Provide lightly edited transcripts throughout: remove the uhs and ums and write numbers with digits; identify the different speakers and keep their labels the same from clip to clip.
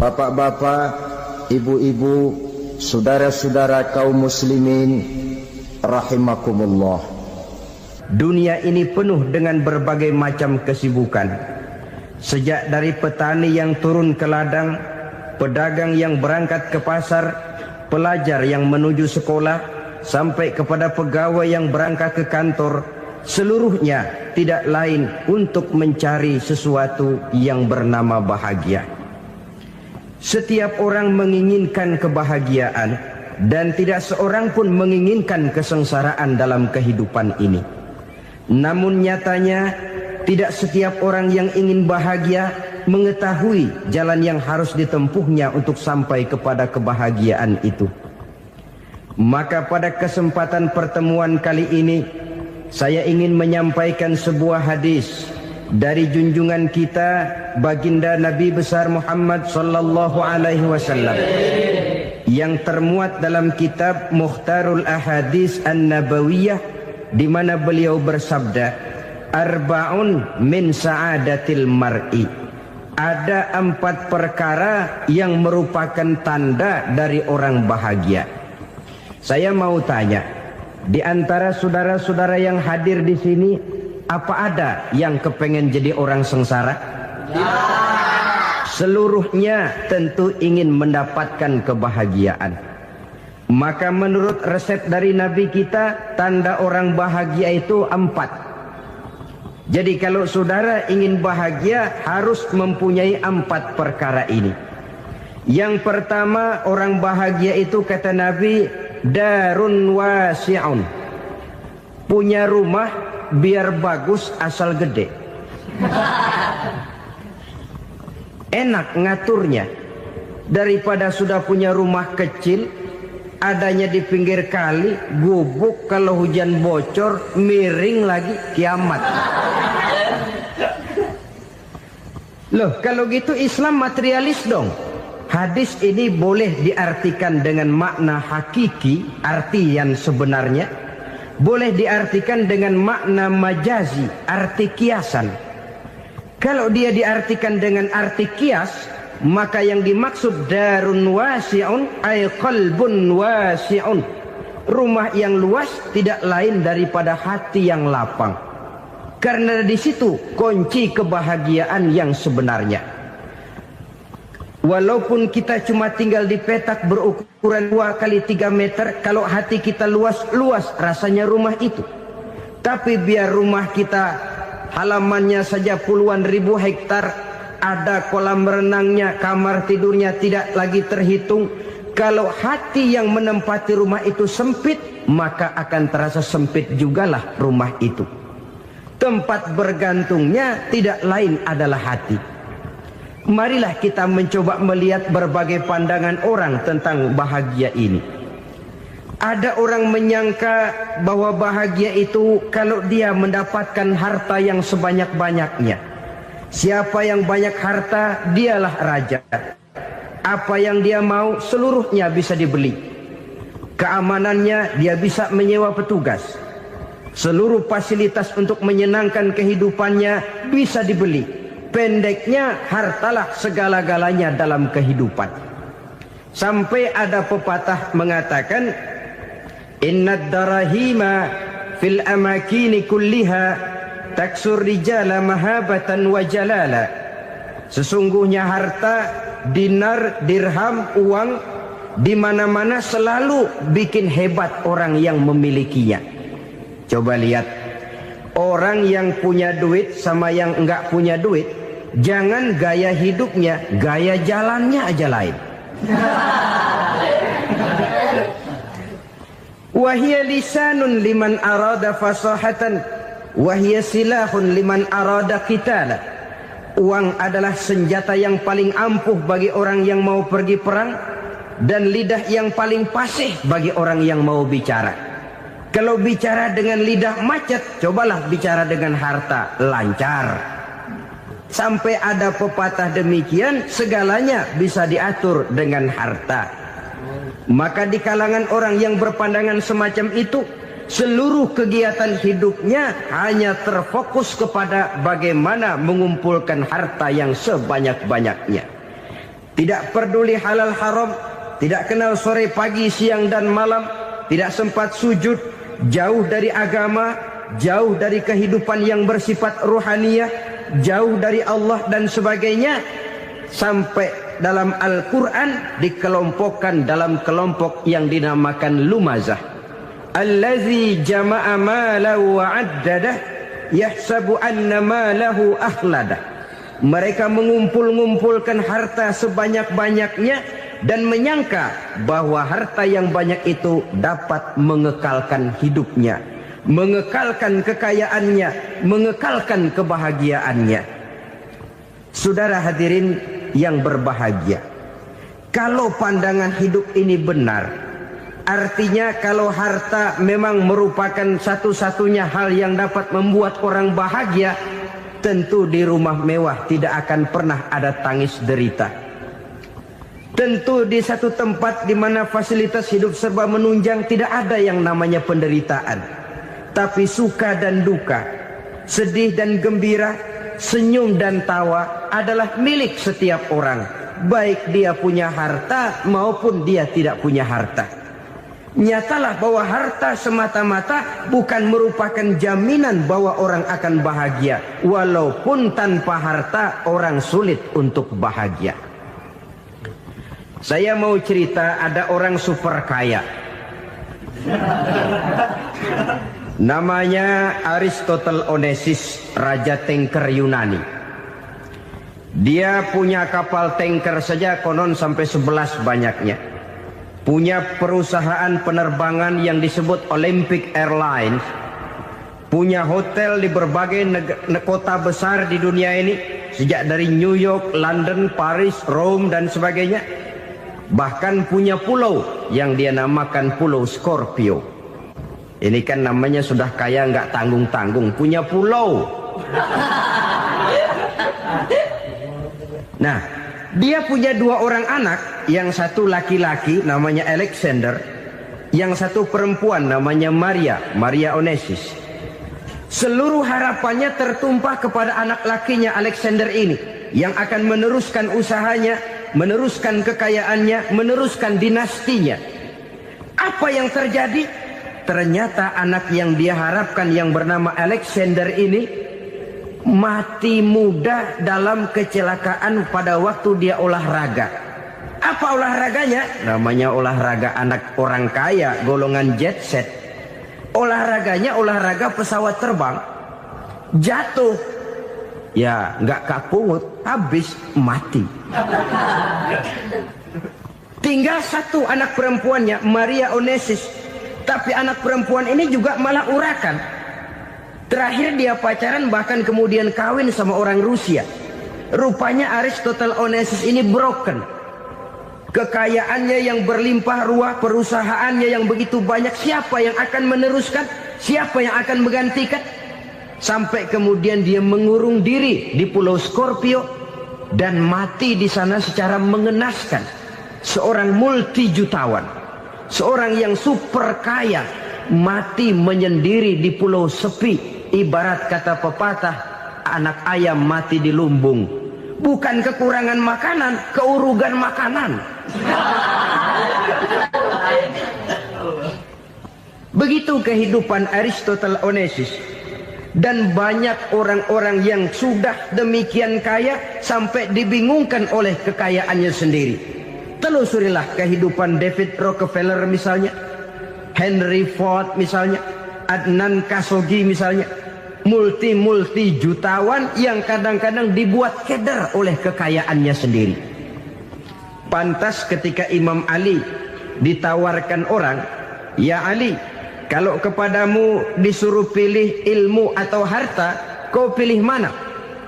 Speaker 1: Bapak-bapak, ibu-ibu, saudara-saudara kaum muslimin rahimakumullah.
Speaker 2: Dunia ini penuh dengan berbagai macam kesibukan. Sejak dari petani yang turun ke ladang, pedagang yang berangkat ke pasar, pelajar yang menuju sekolah, sampai kepada pegawai yang berangkat ke kantor, seluruhnya tidak lain untuk mencari sesuatu yang bernama bahagia. Setiap orang menginginkan kebahagiaan dan tidak seorang pun menginginkan kesengsaraan dalam kehidupan ini. Namun nyatanya tidak setiap orang yang ingin bahagia mengetahui jalan yang harus ditempuhnya untuk sampai kepada kebahagiaan itu. Maka pada kesempatan pertemuan kali ini saya ingin menyampaikan sebuah hadis dari junjungan kita baginda Nabi besar Muhammad sallallahu alaihi wasallam yang termuat dalam kitab Mukhtarul Ahadits An-Nabawiyah, di mana beliau bersabda, arba'un min sa'adatil mar'i. Ada 4 perkara yang merupakan tanda dari orang bahagia. Saya mau tanya, di antara saudara-saudara yang hadir di sini, apa ada yang kepengen jadi orang sengsara? Ya. Seluruhnya tentu ingin mendapatkan kebahagiaan. Maka menurut resep dari Nabi kita, tanda orang bahagia itu 4. Jadi kalau saudara ingin bahagia, harus mempunyai 4 perkara ini. Yang pertama, orang bahagia itu kata Nabi, darun wasi'un. Punya rumah biar bagus asal gede. Enak ngaturnya. Daripada sudah punya rumah kecil, adanya di pinggir kali, gubuk, kalau hujan bocor, miring lagi, kiamat. Loh, kalau gitu Islam materialis dong. Hadis ini boleh diartikan dengan makna hakiki, arti yang sebenarnya. Boleh diartikan dengan makna majazi, arti kiasan. Kalau dia diartikan dengan arti kias, maka yang dimaksud darun wasi'un ay qalbun wasi'un. Rumah yang luas tidak lain daripada hati yang lapang. Karena di situ kunci kebahagiaan yang sebenarnya. Walaupun kita cuma tinggal di petak berukuran 2 kali 3 meter, kalau hati kita luas rasanya rumah itu. Tapi biar rumah kita halamannya saja puluhan ribu hektar, ada kolam renangnya, kamar tidurnya tidak lagi terhitung. Kalau hati yang menempati rumah itu sempit, maka akan terasa sempit jugalah rumah itu. Tempat bergantungnya tidak lain adalah hati. Marilah kita mencoba melihat berbagai pandangan orang tentang bahagia ini. Ada orang menyangka bahwa bahagia itu kalau dia mendapatkan harta yang sebanyak-banyaknya. Siapa yang banyak harta, dialah raja. Apa yang dia mau, seluruhnya bisa dibeli. Keamanannya, dia bisa menyewa petugas. Seluruh fasilitas untuk menyenangkan kehidupannya bisa dibeli. Pendeknya, hartalah segala-galanya dalam kehidupan. Sampai ada pepatah mengatakan, innad darahima fil amakini kulliha taksur rijala mahabatan wa jalala. Sesungguhnya harta, dinar, dirham, uang, di mana-mana selalu bikin hebat orang yang memilikinya. Coba lihat, orang yang punya duit sama yang enggak punya duit, jangan gaya hidupnya, gaya jalannya aja lain. Wahia lisanun liman arada fasahatan, wahia silahun liman arada qitala. Uang adalah senjata yang paling ampuh bagi orang yang mau pergi perang, dan lidah yang paling fasih bagi orang yang mau bicara. Kalau bicara dengan lidah macet, cobalah bicara dengan harta, lancar. Sampai ada pepatah demikian, segalanya bisa diatur dengan harta. Maka di kalangan orang yang berpandangan semacam itu, seluruh kegiatan hidupnya hanya terfokus kepada bagaimana mengumpulkan harta yang sebanyak-banyaknya. tidak peduli halal haram, tidak kenal sore pagi siang dan malam, tidak sempat sujud, jauh dari agama, jauh dari kehidupan yang bersifat ruhaniyah, jauh dari Allah dan sebagainya, sampai dalam Al-Quran dikelompokkan dalam kelompok yang dinamakan lumazah. Allazi jama'a malahu wa 'addadah yahsabu anna malahu akhladah. Mereka mengumpul-ngumpulkan harta sebanyak-banyaknya dan menyangka bahwa harta yang banyak itu dapat mengekalkan hidupnya, mengekalkan kekayaannya, mengekalkan kebahagiaannya. Saudara hadirin yang berbahagia, kalau pandangan hidup ini benar, artinya kalau harta memang merupakan satu-satunya hal yang dapat membuat orang bahagia, tentu di rumah mewah tidak akan pernah ada tangis derita. Tentu di satu tempat di mana fasilitas hidup serba menunjang tidak ada yang namanya penderitaan. Tapi suka dan duka, sedih dan gembira, senyum dan tawa adalah milik setiap orang, baik dia punya harta maupun dia tidak punya harta. Nyatalah bahwa harta semata-mata bukan merupakan jaminan bahwa orang akan bahagia. Walaupun tanpa harta orang sulit untuk bahagia. Saya mau cerita, ada orang super kaya, namanya Aristotle Onassis, Raja Tanker Yunani. Dia punya kapal tanker saja konon sampai 11 banyaknya. Punya perusahaan penerbangan yang disebut Olympic Airlines. Punya hotel di berbagai kota besar di dunia ini, sejak dari New York, London, Paris, Rome dan sebagainya. Bahkan punya pulau yang dia namakan Pulau Scorpio. Ini kan namanya sudah kaya nggak tanggung-tanggung, punya pulau. Nah, dia punya 2 orang anak, yang satu laki-laki namanya Alexander, yang satu perempuan namanya Maria Onassis. Seluruh harapannya tertumpah kepada anak lakinya Alexander ini, yang akan meneruskan usahanya, meneruskan kekayaannya, meneruskan dinastinya. Apa yang terjadi? Ternyata anak yang dia harapkan yang bernama Alexander ini mati muda dalam kecelakaan pada waktu dia olahraga. Apa olahraganya? Namanya olahraga anak orang kaya, golongan jet set. Olahraganya olahraga pesawat terbang. Jatuh. Ya nggak kapungut, habis mati. Tinggal satu anak perempuannya, Maria Onassis. Tapi anak perempuan ini juga malah urakan. Terakhir dia pacaran, bahkan kemudian kawin sama orang Rusia. Rupanya Aristotle Onassis ini broken. Kekayaannya yang berlimpah ruah, perusahaannya yang begitu banyak, siapa yang akan meneruskan? Siapa yang akan menggantikan? Sampai kemudian dia mengurung diri di Pulau Scorpio dan mati di sana secara mengenaskan. Seorang multijutawan, seorang yang super kaya, mati menyendiri di pulau sepi. Ibarat kata pepatah, anak ayam mati di lumbung. Bukan kekurangan makanan, keurugan makanan. Begitu kehidupan Aristotle Onassis. Dan banyak orang-orang yang sudah demikian kaya sampai dibingungkan oleh kekayaannya sendiri. Telusurilah kehidupan David Rockefeller misalnya, Henry Ford misalnya, Adnan Khashoggi misalnya. Multi jutawan yang kadang-kadang dibuat keder oleh kekayaannya sendiri. Pantas ketika Imam Ali ditawarkan orang, "Ya Ali, kalau kepadamu disuruh pilih ilmu atau harta, kau pilih mana?"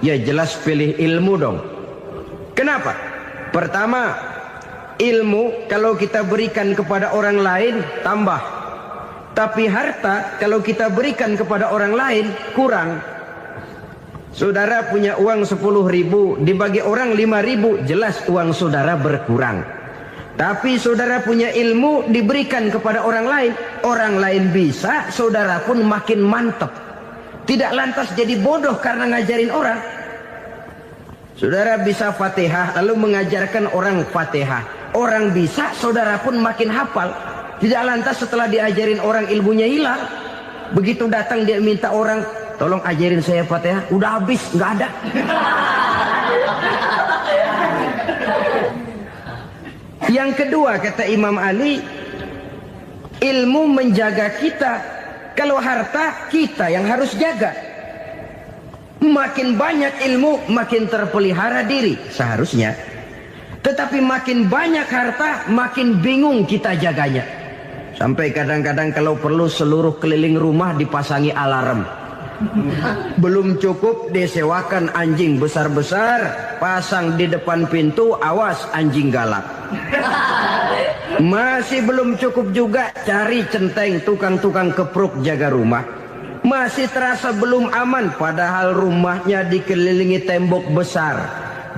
Speaker 2: Ya jelas pilih ilmu dong. Kenapa? Pertama, ilmu kalau kita berikan kepada orang lain tambah. Tapi harta kalau kita berikan kepada orang lain kurang. Saudara punya uang 10.000, dibagi orang 5.000, jelas uang saudara berkurang. Tapi saudara punya ilmu diberikan kepada orang lain bisa, saudara pun makin mantap. Tidak lantas jadi bodoh karena ngajarin orang. Saudara bisa Fatihah lalu mengajarkan orang Fatihah. Orang bisa, saudara pun makin hafal. Tidak lantas setelah diajarin orang ilmunya hilang. Begitu datang dia minta orang, tolong ajarin saya Fatihah. Udah habis, nggak ada. Yang kedua kata Imam Ali, ilmu menjaga kita. Kalau harta kita yang harus jaga. Makin banyak ilmu, makin terpelihara diri seharusnya. Tetapi makin banyak harta, makin bingung kita jaganya. Sampai kadang-kadang kalau perlu seluruh keliling rumah dipasangi alarm. Belum cukup disewakan anjing besar-besar, pasang di depan pintu, awas anjing galak. Masih belum cukup juga cari centeng tukang-tukang kepruk jaga rumah. Masih terasa belum aman, padahal rumahnya dikelilingi tembok besar.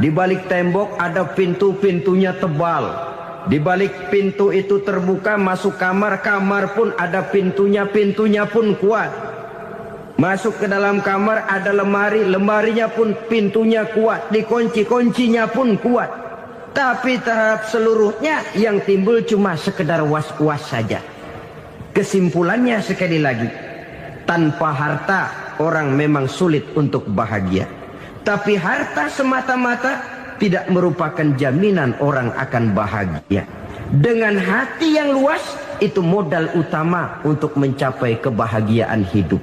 Speaker 2: Di balik tembok ada pintu-pintunya tebal. Di balik pintu itu terbuka masuk kamar, kamar pun ada pintunya, pintunya pun kuat. Masuk ke dalam kamar ada lemari, lemarinya pun pintunya kuat, dikunci, kuncinya pun kuat. Tapi terhadap seluruhnya yang timbul cuma sekedar was-was saja. Kesimpulannya sekali lagi, tanpa harta orang memang sulit untuk bahagia. Tapi harta semata-mata tidak merupakan jaminan orang akan bahagia. Dengan hati yang luas, itu modal utama untuk mencapai kebahagiaan hidup.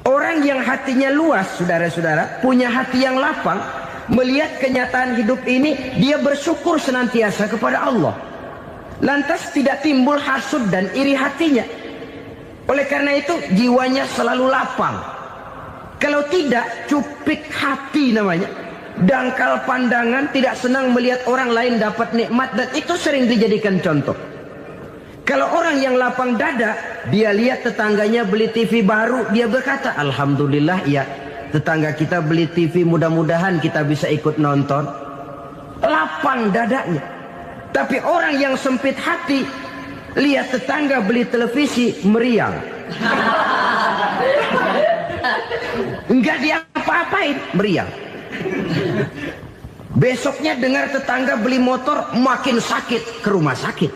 Speaker 2: Orang yang hatinya luas, saudara-saudara, punya hati yang lapang, melihat kenyataan hidup ini, dia bersyukur senantiasa kepada Allah. Lantas tidak timbul hasud dan iri hatinya. Oleh karena itu jiwanya selalu lapang. Kalau tidak, cupik hati namanya. Dangkal pandangan, tidak senang melihat orang lain dapat nikmat, dan itu sering dijadikan contoh. Kalau orang yang lapang dada, dia lihat tetangganya beli TV baru, dia berkata, alhamdulillah ya, tetangga kita beli TV, mudah-mudahan kita bisa ikut nonton. Lapang dadanya. Tapi orang yang sempit hati, lihat tetangga beli televisi, meriang. Enggak dia apa-apain, meriang. Besoknya dengar tetangga beli motor, makin sakit, ke rumah sakit.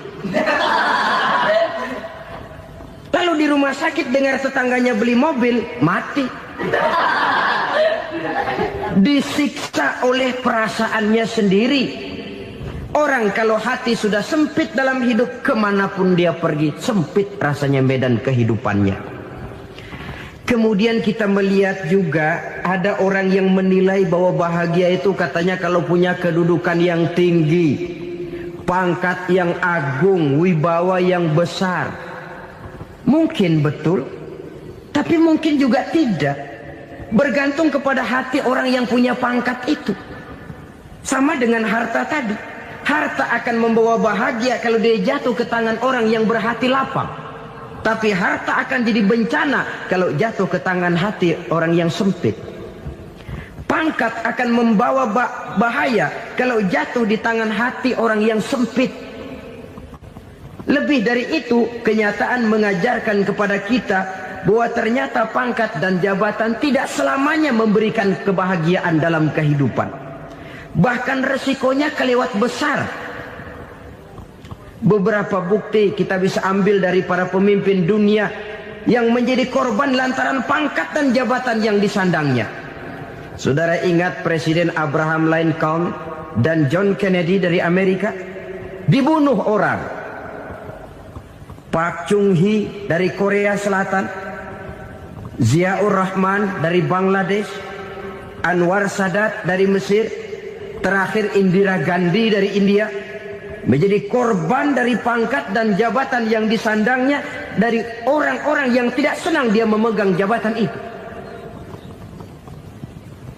Speaker 2: Lalu di rumah sakit dengar tetangganya beli mobil, mati. Disiksa oleh perasaannya sendiri. Orang kalau hati sudah sempit dalam hidup, kemanapun dia pergi, sempit rasanya medan kehidupannya. Kemudian kita melihat juga ada orang yang menilai bahwa bahagia itu katanya kalau punya kedudukan yang tinggi, pangkat yang agung, wibawa yang besar. Mungkin betul, tapi mungkin juga tidak. Bergantung kepada hati orang yang punya pangkat itu. Sama dengan harta tadi. Harta akan membawa bahagia kalau dia jatuh ke tangan orang yang berhati lapang. Tapi harta akan jadi bencana kalau jatuh ke tangan hati orang yang sempit. Pangkat akan membawa bahaya kalau jatuh di tangan hati orang yang sempit. Lebih dari itu, kenyataan mengajarkan kepada kita bahwa ternyata pangkat dan jabatan tidak selamanya memberikan kebahagiaan dalam kehidupan. Bahkan resikonya kelewat besar. Beberapa bukti kita bisa ambil dari para pemimpin dunia yang menjadi korban lantaran pangkat dan jabatan yang disandangnya. Saudara ingat Presiden Abraham Lincoln dan John Kennedy dari Amerika? Dibunuh orang. Park Chung-hee dari Korea Selatan, Ziaur Rahman dari Bangladesh, Anwar Sadat dari Mesir, terakhir Indira Gandhi dari India, menjadi korban dari pangkat dan jabatan yang disandangnya dari orang-orang yang tidak senang dia memegang jabatan itu.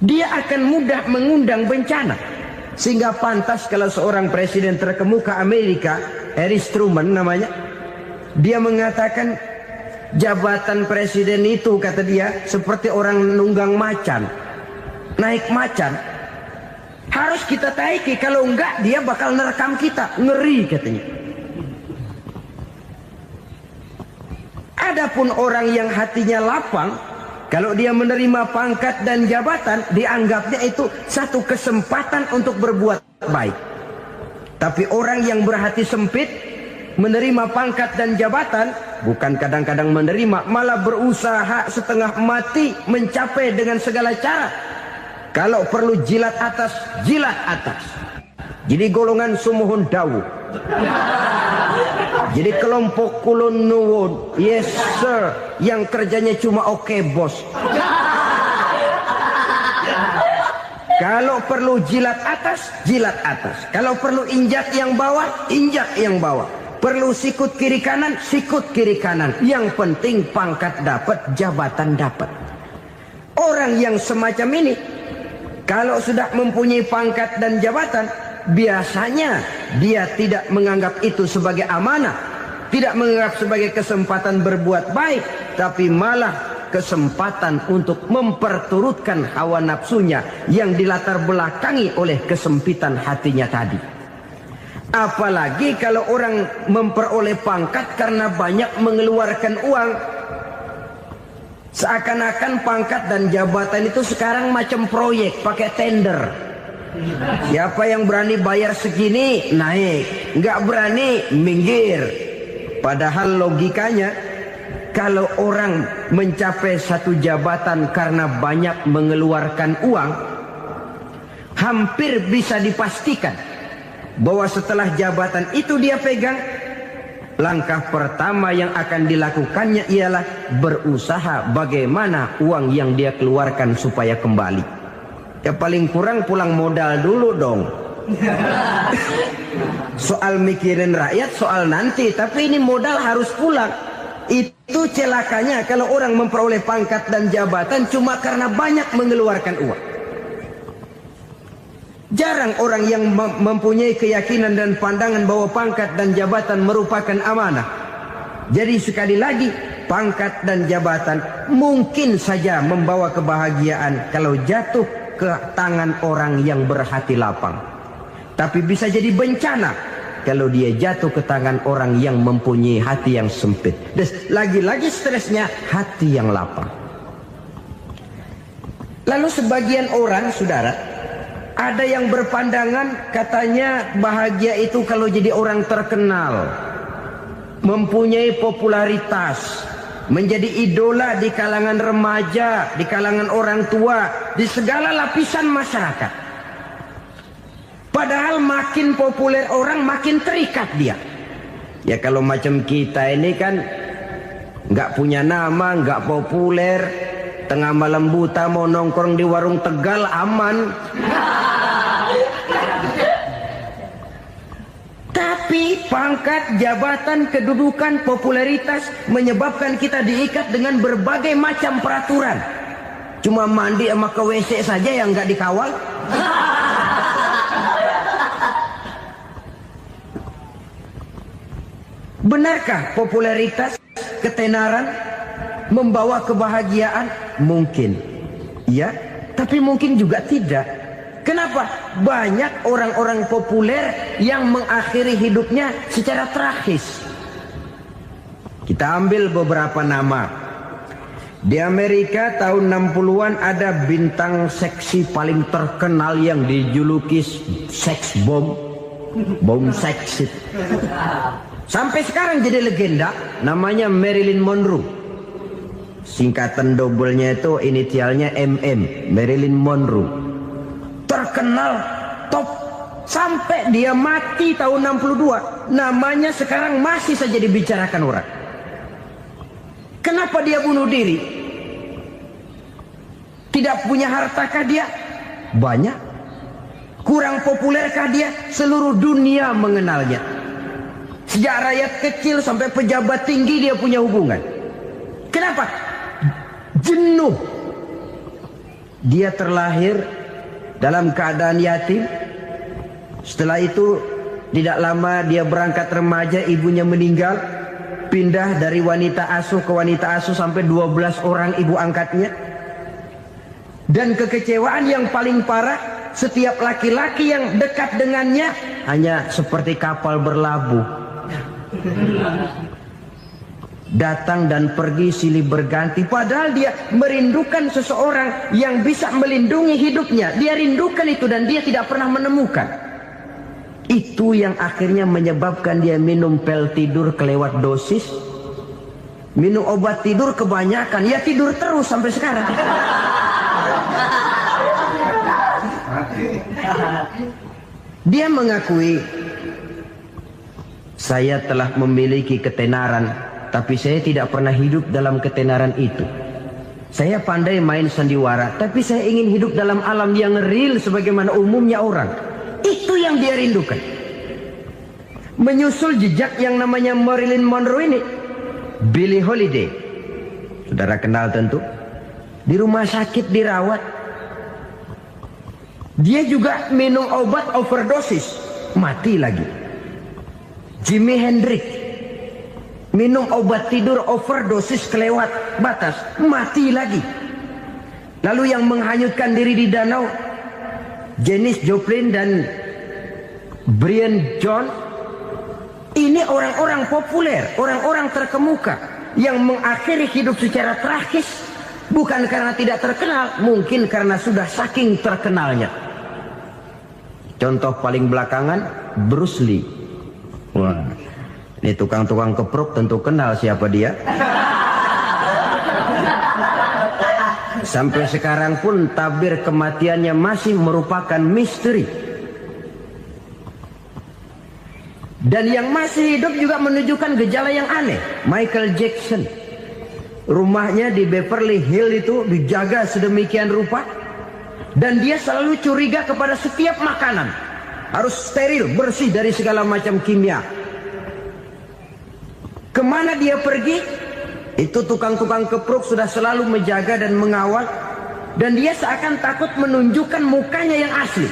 Speaker 2: Dia akan mudah mengundang bencana. Sehingga pantas kalau seorang presiden terkemuka Amerika, Harry Truman namanya, dia mengatakan jabatan presiden itu, kata dia, seperti orang nunggang macan, naik macan. Harus kita taiki, kalau enggak dia bakal nerekam kita, ngeri katanya. Adapun orang yang hatinya lapang, Kalau dia menerima pangkat dan jabatan, dianggapnya itu satu kesempatan untuk berbuat baik. Tapi orang yang berhati sempit, menerima pangkat dan jabatan, bukan kadang-kadang menerima, malah berusaha setengah mati mencapai dengan segala cara. Kalau perlu jilat atas, jilat atas. Jadi golongan sumuhun dawu. Jadi kelompok kulon nuwun, yes sir, yang kerjanya cuma oke bos. Kalau perlu jilat atas, jilat atas. Kalau perlu injak yang bawah, injak yang bawah. Perlu sikut kiri kanan, sikut kiri kanan. Yang penting pangkat dapat, jabatan dapat. Orang yang semacam ini, kalau sudah mempunyai pangkat dan jabatan, biasanya dia tidak menganggap itu sebagai amanah, tidak menganggap sebagai kesempatan berbuat baik, tapi malah kesempatan untuk memperturutkan hawa nafsunya yang dilatar belakangi oleh kesempitan hatinya tadi. Apalagi kalau orang memperoleh pangkat karena banyak mengeluarkan uang. Seakan-akan pangkat dan jabatan itu sekarang macam proyek, pakai tender. Siapa yang berani bayar segini, naik. Nggak berani, minggir. Padahal logikanya, kalau orang mencapai satu jabatan karena banyak mengeluarkan uang, hampir bisa dipastikan bahwa setelah jabatan itu dia pegang, langkah pertama yang akan dilakukannya ialah berusaha bagaimana uang yang dia keluarkan supaya kembali. Ya paling kurang pulang modal dulu dong. Soal mikirin rakyat, soal nanti. Tapi ini modal harus pulang. Itu celakanya kalau orang memperoleh pangkat dan jabatan cuma karena banyak mengeluarkan uang. Jarang orang yang mempunyai keyakinan dan pandangan bahwa pangkat dan jabatan merupakan amanah. Jadi sekali lagi, pangkat dan jabatan mungkin saja membawa kebahagiaan kalau jatuh ke tangan orang yang berhati lapang. Tapi bisa jadi bencana kalau dia jatuh ke tangan orang yang mempunyai hati yang sempit. Dan lagi-lagi stresnya hati yang lapang. Lalu sebagian orang, saudara, ada yang berpandangan katanya bahagia itu kalau jadi orang terkenal, mempunyai popularitas, menjadi idola di kalangan remaja, di kalangan orang tua, di segala lapisan masyarakat. Padahal makin populer orang, makin terikat dia. Ya kalau macam kita ini kan nggak punya nama, nggak populer, tengah malam buta mau nongkrong di warung Tegal aman. Tapi pangkat, jabatan, kedudukan, popularitas menyebabkan kita diikat dengan berbagai macam peraturan. Cuma mandi sama ke WC saja yang nggak dikawal. Benarkah popularitas, ketenaran membawa kebahagiaan? Mungkin. Ya, tapi mungkin juga tidak. Kenapa? Banyak orang-orang populer yang mengakhiri hidupnya secara tragis. Kita ambil beberapa nama. Di Amerika tahun 60-an ada bintang seksi paling terkenal yang dijuluki seks bom. Bom seks. Sampai sekarang jadi legenda, namanya Marilyn Monroe. Singkatan doublenya itu inisialnya MM, Marilyn Monroe. Terkenal top sampai dia mati tahun 62, namanya sekarang masih saja dibicarakan orang. Kenapa dia bunuh diri? Tidak punya hartakah dia? Banyak. Kurang populerkah dia? Seluruh dunia mengenalnya. Sejak rakyat kecil sampai pejabat tinggi dia punya hubungan. Kenapa? Jenuh. Dia terlahir dalam keadaan yatim. Setelah itu tidak lama dia berangkat remaja, ibunya meninggal. Pindah dari wanita asuh ke wanita asuh sampai 12 orang ibu angkatnya. Dan kekecewaan yang paling parah, setiap laki-laki yang dekat dengannya hanya seperti kapal berlabuh. datang dan pergi silih berganti, padahal dia merindukan seseorang yang bisa melindungi hidupnya. Dia rindukan itu dan dia tidak pernah menemukan. Itu yang akhirnya menyebabkan dia minum pil tidur kelewat dosis, minum obat tidur kebanyakan, ya tidur terus sampai sekarang. Dia mengakui, saya telah memiliki ketenaran, tapi saya tidak pernah hidup dalam ketenaran itu. Saya pandai main sandiwara, tapi saya ingin hidup dalam alam yang real sebagaimana umumnya orang. Itu yang dia rindukan. Menyusul jejak yang namanya Marilyn Monroe ini, Billie Holiday, saudara kenal tentu, di rumah sakit dirawat. Dia juga minum obat overdosis, mati lagi. Jimi Hendrix minum obat tidur overdosis kelewat batas, mati lagi. Lalu yang menghanyutkan diri di danau, Janis Joplin dan Brian Jones. Ini orang-orang populer, orang-orang terkemuka yang mengakhiri hidup secara tragis, bukan karena tidak terkenal, mungkin karena sudah saking terkenalnya. Contoh paling belakangan, Bruce Lee. Wah, ini tukang-tukang keprok tentu kenal siapa dia. Sampai sekarang pun tabir kematiannya masih merupakan misteri. Dan yang masih hidup juga menunjukkan gejala yang aneh. Michael Jackson, rumahnya di Beverly Hills itu dijaga sedemikian rupa, dan dia selalu curiga kepada setiap makanan. Harus steril, bersih dari segala macam kimia. Kemana dia pergi, itu tukang-tukang keprok sudah selalu menjaga dan mengawal. Dan dia seakan takut menunjukkan mukanya yang asli.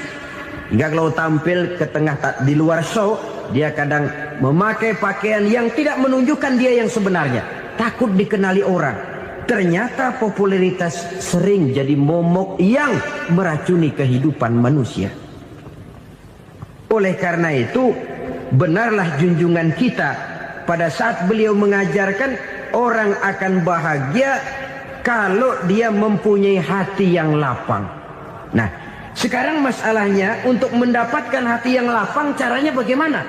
Speaker 2: Hingga kalau tampil ke tengah di luar show, dia kadang memakai pakaian yang tidak menunjukkan dia yang sebenarnya. Takut dikenali orang. Ternyata popularitas sering jadi momok yang meracuni kehidupan manusia. Oleh karena itu, benarlah junjungan kita pada saat beliau mengajarkan orang akan bahagia kalau dia mempunyai hati yang lapang. Nah, sekarang masalahnya untuk mendapatkan hati yang lapang, caranya bagaimana?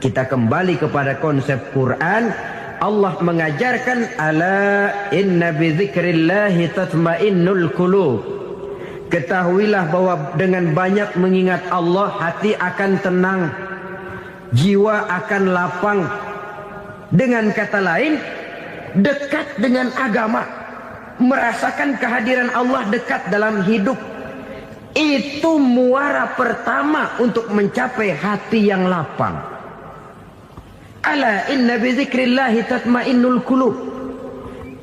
Speaker 2: Kita kembali kepada konsep Quran. Allah mengajarkan, ala inna bidzikrillahi tatmainnul qulub. Ketahuilah bahwa dengan banyak mengingat Allah, hati akan tenang, jiwa akan lapang. Dengan kata lain, dekat dengan agama, merasakan kehadiran Allah dekat dalam hidup. Itu muara pertama untuk mencapai hati yang lapang. Ala inna bidzikrillahi tatmainnul qulub.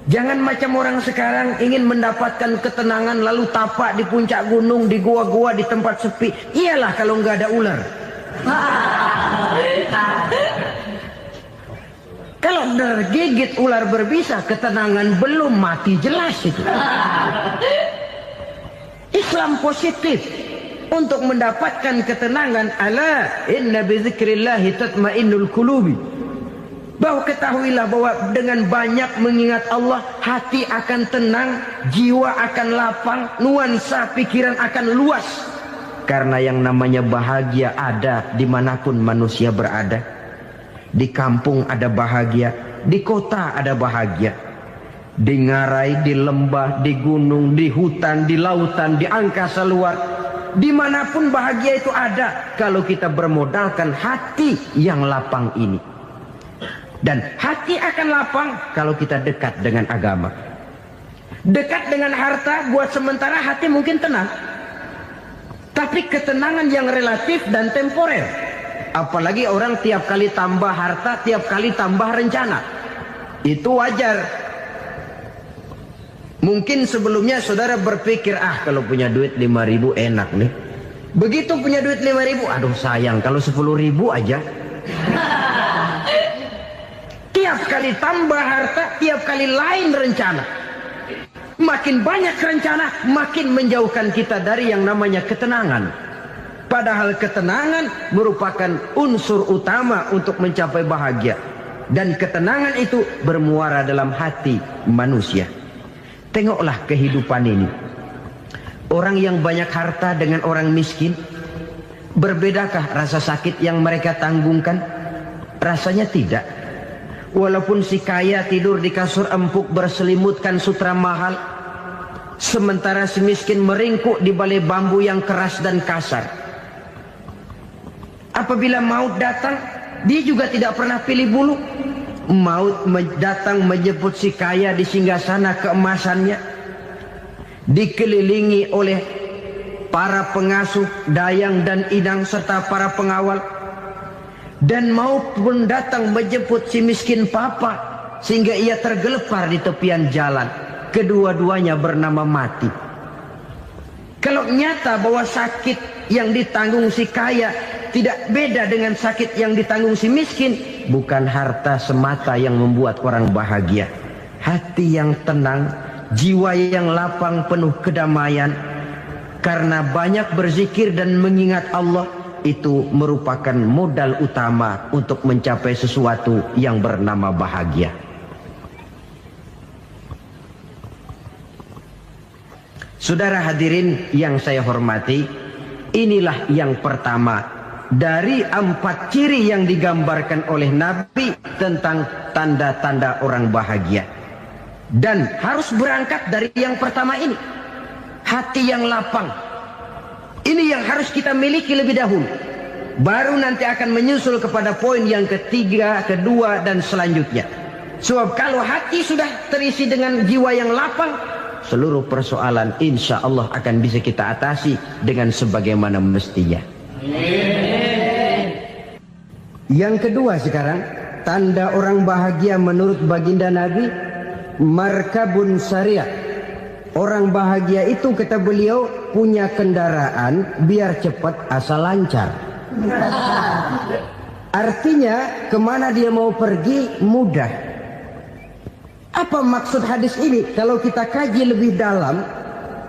Speaker 2: Jangan macam orang sekarang ingin mendapatkan ketenangan lalu tapak di puncak gunung, di gua-gua, di tempat sepi. Iyalah kalau nggak ada ular. Kalau tergigit ular berbisa, ketenangan belum, mati jelas itu. Islam positif untuk mendapatkan ketenangan. Ala inna bidzikrillahi tatmainnul qulubi. Bahwa ketahuilah bahwa dengan banyak mengingat Allah, hati akan tenang, jiwa akan lapang, nuansa pikiran akan luas. Karena yang namanya bahagia ada dimanapun manusia berada. Di kampung ada bahagia, di kota ada bahagia. Di ngarai, di lembah, di gunung, di hutan, di lautan, di angkasa luar. Dimanapun bahagia itu ada kalau kita bermodalkan hati yang lapang ini. Dan hati akan lapang kalau kita dekat dengan agama. Dekat dengan harta buat sementara hati mungkin tenang. Tapi ketenangan yang relatif dan temporer. Apalagi orang tiap kali tambah harta, tiap kali tambah rencana. Itu wajar. Mungkin sebelumnya saudara berpikir, kalau punya duit 5.000 enak nih. Begitu punya duit 5.000, aduh sayang kalau 10.000 aja. Tiap kali tambah harta, tiap kali lain rencana. Makin banyak rencana, makin menjauhkan kita dari yang namanya ketenangan. Padahal ketenangan merupakan unsur utama untuk mencapai bahagia. dan ketenangan itu bermuara dalam hati manusia. Tengoklah kehidupan ini. Orang yang banyak harta dengan orang miskin, berbedakah rasa sakit yang mereka tanggungkan? Rasanya tidak. Walaupun si kaya tidur di kasur empuk berselimutkan sutra mahal, sementara si miskin meringkuk di balai bambu yang keras dan kasar. Apabila maut datang, dia juga tidak pernah pilih bulu. Maut datang menjemput si kaya di singgasana keemasannya, dikelilingi oleh para pengasuh, dayang dan inang serta para pengawal. Dan maut pun datang menjemput si miskin papa, sehingga ia tergelepar di tepian jalan. Kedua-duanya bernama mati. Kalau nyata bahwa sakit yang ditanggung si kaya tidak beda dengan sakit yang ditanggung si miskin, bukan harta semata yang membuat orang bahagia. Hati yang tenang, jiwa yang lapang penuh kedamaian, karena banyak berzikir dan mengingat Allah, itu merupakan modal utama untuk mencapai sesuatu yang bernama bahagia. Saudara hadirin yang saya hormati, inilah yang pertama dari 4 ciri yang digambarkan oleh Nabi tentang tanda-tanda orang bahagia. Dan harus berangkat dari yang pertama ini, hati yang lapang. Ini yang harus kita miliki lebih dahulu, baru nanti akan menyusul kepada poin yang ketiga, kedua dan selanjutnya. Sebab kalau hati sudah terisi dengan jiwa yang lapang, seluruh persoalan insya Allah akan bisa kita atasi dengan sebagaimana mestinya. Yang kedua sekarang, tanda orang bahagia menurut baginda Nabi, markabun syariah. Orang bahagia itu, kata beliau, punya kendaraan biar cepat asal lancar. Artinya kemana dia mau pergi mudah. Apa maksud hadis ini? Kalau kita kaji lebih dalam,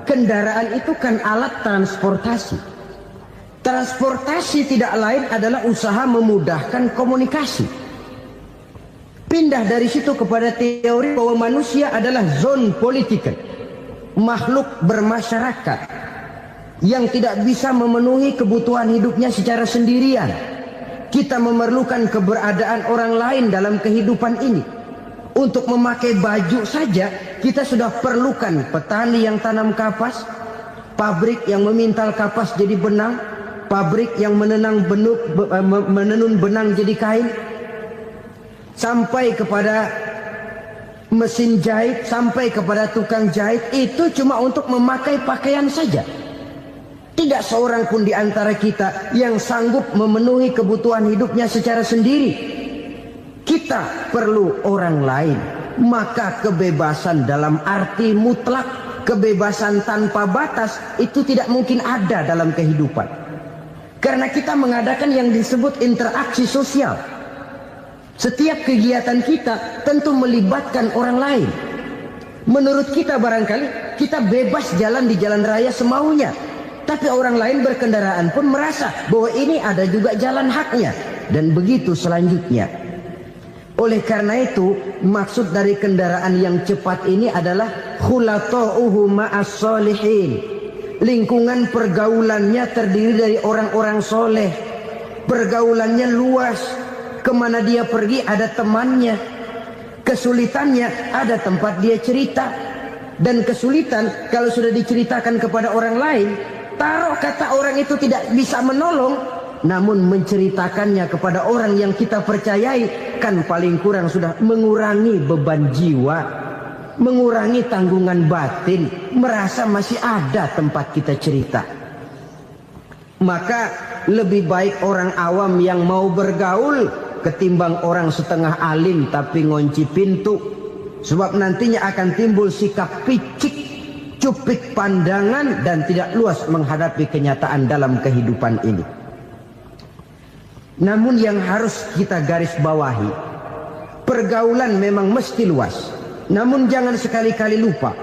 Speaker 2: kendaraan itu kan alat transportasi. Transportasi tidak lain adalah usaha memudahkan komunikasi. Pindah dari situ kepada teori bahwa manusia adalah zon political, makhluk bermasyarakat yang tidak bisa memenuhi kebutuhan hidupnya secara sendirian. Kita memerlukan keberadaan orang lain dalam kehidupan ini. Untuk memakai baju saja kita sudah perlukan petani yang tanam kapas, pabrik yang memintal kapas jadi benang, pabrik yang menenun benang jadi kain, sampai kepada mesin jahit, sampai kepada tukang jahit. Itu cuma untuk memakai pakaian saja. Tidak seorang pun di antara kita yang sanggup memenuhi kebutuhan hidupnya secara sendiri. Kita perlu orang lain. Maka kebebasan dalam arti mutlak, kebebasan tanpa batas, itu tidak mungkin ada dalam kehidupan. Karena kita mengadakan yang disebut interaksi sosial. Setiap kegiatan kita tentu melibatkan orang lain. Menurut kita barangkali kita bebas jalan di jalan raya semaunya, tapi orang lain berkendaraan pun merasa bahwa ini ada juga jalan haknya, dan begitu selanjutnya. Oleh karena itu, maksud dari kendaraan yang cepat ini adalah khulatuhu ma'as solihin. Lingkungan pergaulannya terdiri dari orang-orang soleh. Pergaulannya luas. Kemana dia pergi ada temannya. Kesulitannya ada tempat dia cerita. Dan kesulitan kalau sudah diceritakan kepada orang lain, taruh kata orang itu tidak bisa menolong, namun menceritakannya kepada orang yang kita percayai, kan paling kurang sudah mengurangi beban jiwa, mengurangi tanggungan batin, merasa masih ada tempat kita cerita. Maka lebih baik orang awam yang mau bergaul ketimbang orang setengah alim tapi ngunci pintu. Sebab nantinya akan timbul sikap picik, cupik pandangan, dan tidak luas menghadapi kenyataan dalam kehidupan ini. Namun yang harus kita garis bawahi, pergaulan memang mesti luas. Namun jangan sekali-kali lupa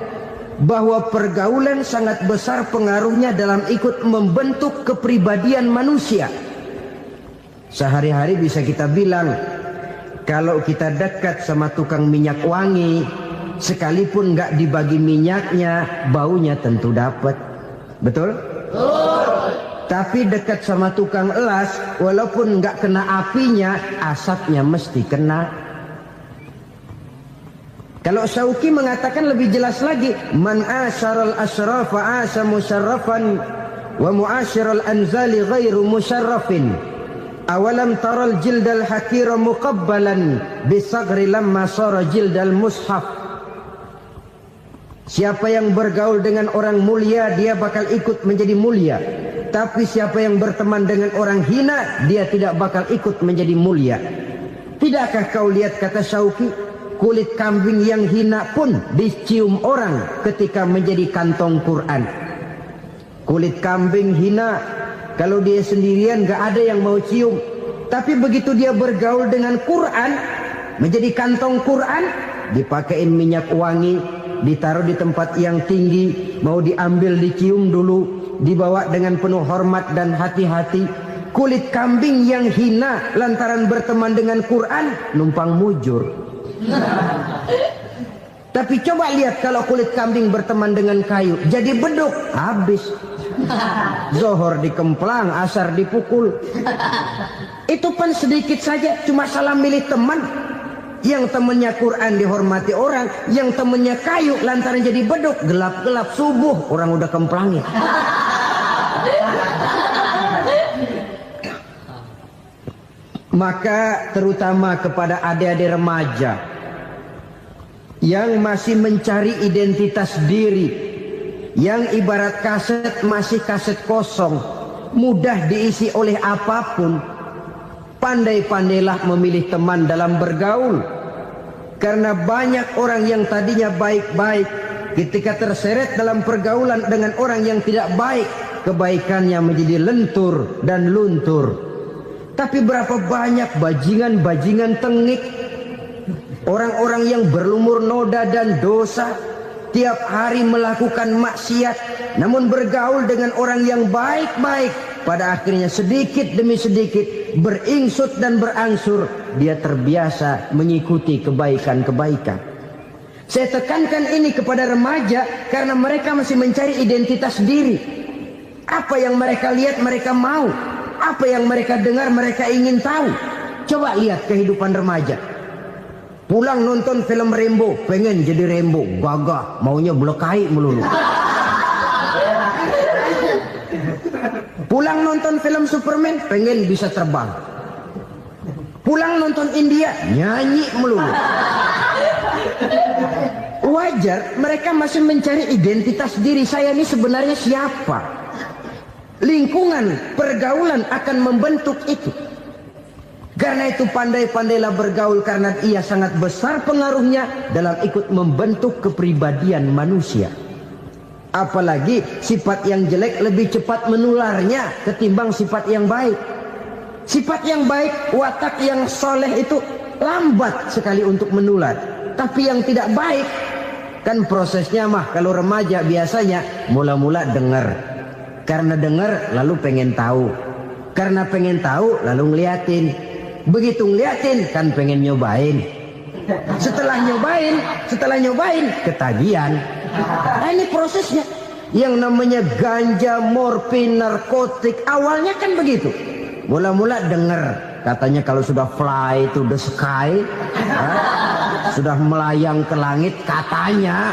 Speaker 2: bahwa pergaulan sangat besar pengaruhnya dalam ikut membentuk kepribadian manusia. Sehari-hari bisa kita bilang, Kalau kita dekat sama tukang minyak wangi, sekalipun nggak dibagi minyaknya, baunya tentu dapat. Betul? Tapi dekat sama tukang elas, walaupun nggak kena apinya, asapnya mesti kena. Kalau Syauqi mengatakan lebih jelas lagi, man asyaral asyrafa asa musyarrafan wa muasyiral anzali ghairu musyarrafin. Awalam taral jildal hakira muqabbalan bisagri lamma sara jildal mushaf. Siapa yang bergaul dengan orang mulia, dia bakal ikut menjadi mulia. Tapi siapa yang berteman dengan orang hina, dia tidak bakal ikut menjadi mulia. Tidakkah kau lihat, kata Syauqi, kulit kambing yang hina pun dicium orang ketika menjadi kantong Quran. Kulit kambing hina, kalau dia sendirian gak ada yang mau cium. Tapi begitu dia bergaul dengan Quran, menjadi kantong Quran, dipakein minyak wangi, ditaruh di tempat yang tinggi, mau diambil dicium dulu, dibawa dengan penuh hormat dan hati-hati. Kulit kambing yang hina lantaran berteman dengan Quran, numpang mujur. Tapi coba lihat kalau kulit kambing berteman dengan kayu, jadi beduk, habis. Zohor dikemplang, asar dipukul. Itu pun sedikit saja, cuma salah milih teman. Yang temannya Quran dihormati orang, yang temannya kayu lantaran jadi beduk, gelap-gelap subuh orang udah kemplangin. Maka terutama kepada adik-adik remaja yang masih mencari identitas diri, yang ibarat kaset masih kaset kosong, mudah diisi oleh apapun, pandai-pandailah memilih teman dalam bergaul. Karena banyak orang yang tadinya baik-baik, ketika terseret dalam pergaulan dengan orang yang tidak baik, kebaikannya menjadi lentur dan luntur. Tapi berapa banyak bajingan-bajingan tengik, orang-orang yang berlumur noda dan dosa, tiap hari melakukan maksiat, namun bergaul dengan orang yang baik-baik, pada akhirnya sedikit demi sedikit beringsut dan berangsur dia terbiasa mengikuti kebaikan-kebaikan. Saya tekankan ini kepada remaja karena mereka masih mencari identitas diri. Apa yang mereka lihat mereka mau, apa yang mereka dengar mereka ingin tahu. Coba lihat kehidupan remaja. Pulang nonton film Rambo, pengen jadi Rambo, gagah, maunya belekai melulu. Pulang nonton film Superman, pengen bisa terbang. Pulang nonton India, nyanyi melulu. Wajar, mereka masih mencari identitas diri. Saya ini sebenarnya siapa? Lingkungan, pergaulan akan membentuk itu. Karena itu pandai-pandailah bergaul, karena ia sangat besar pengaruhnya dalam ikut membentuk kepribadian manusia. Apalagi sifat yang jelek lebih cepat menularnya ketimbang sifat yang baik. Sifat yang baik, watak yang soleh itu lambat sekali untuk menular. Tapi yang tidak baik, kan prosesnya mah kalau remaja biasanya mula-mula dengar. Karena dengar lalu pengen tahu. Karena pengen tahu lalu ngeliatin. Begitu ngeliatin kan pengen nyobain. Setelah nyobain ketagihan. Nah, ini prosesnya. Yang namanya ganja, morfin, narkotik, awalnya kan begitu. Mula-mula dengar, katanya kalau sudah fly to the sky, sudah melayang ke langit, katanya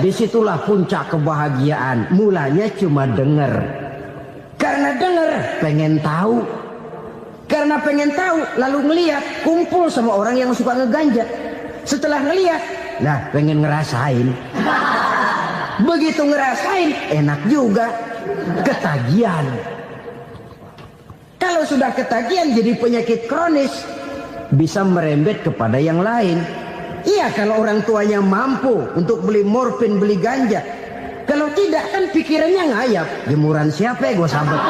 Speaker 2: disitulah puncak kebahagiaan. Mulanya cuma dengar. Karena dengar pengen tahu. Karena pengen tahu lalu ngeliat, kumpul sama orang yang suka ngeganja. Setelah ngeliat, nah pengen ngerasain. Begitu ngerasain enak juga, ketagihan. Kalau sudah ketagihan jadi penyakit kronis, bisa merembet kepada yang lain. Iya, kalau orang tuanya mampu untuk beli morfin, beli ganja. Kalau tidak kan pikirannya ngayap, jemuran siapa ya gue sabet.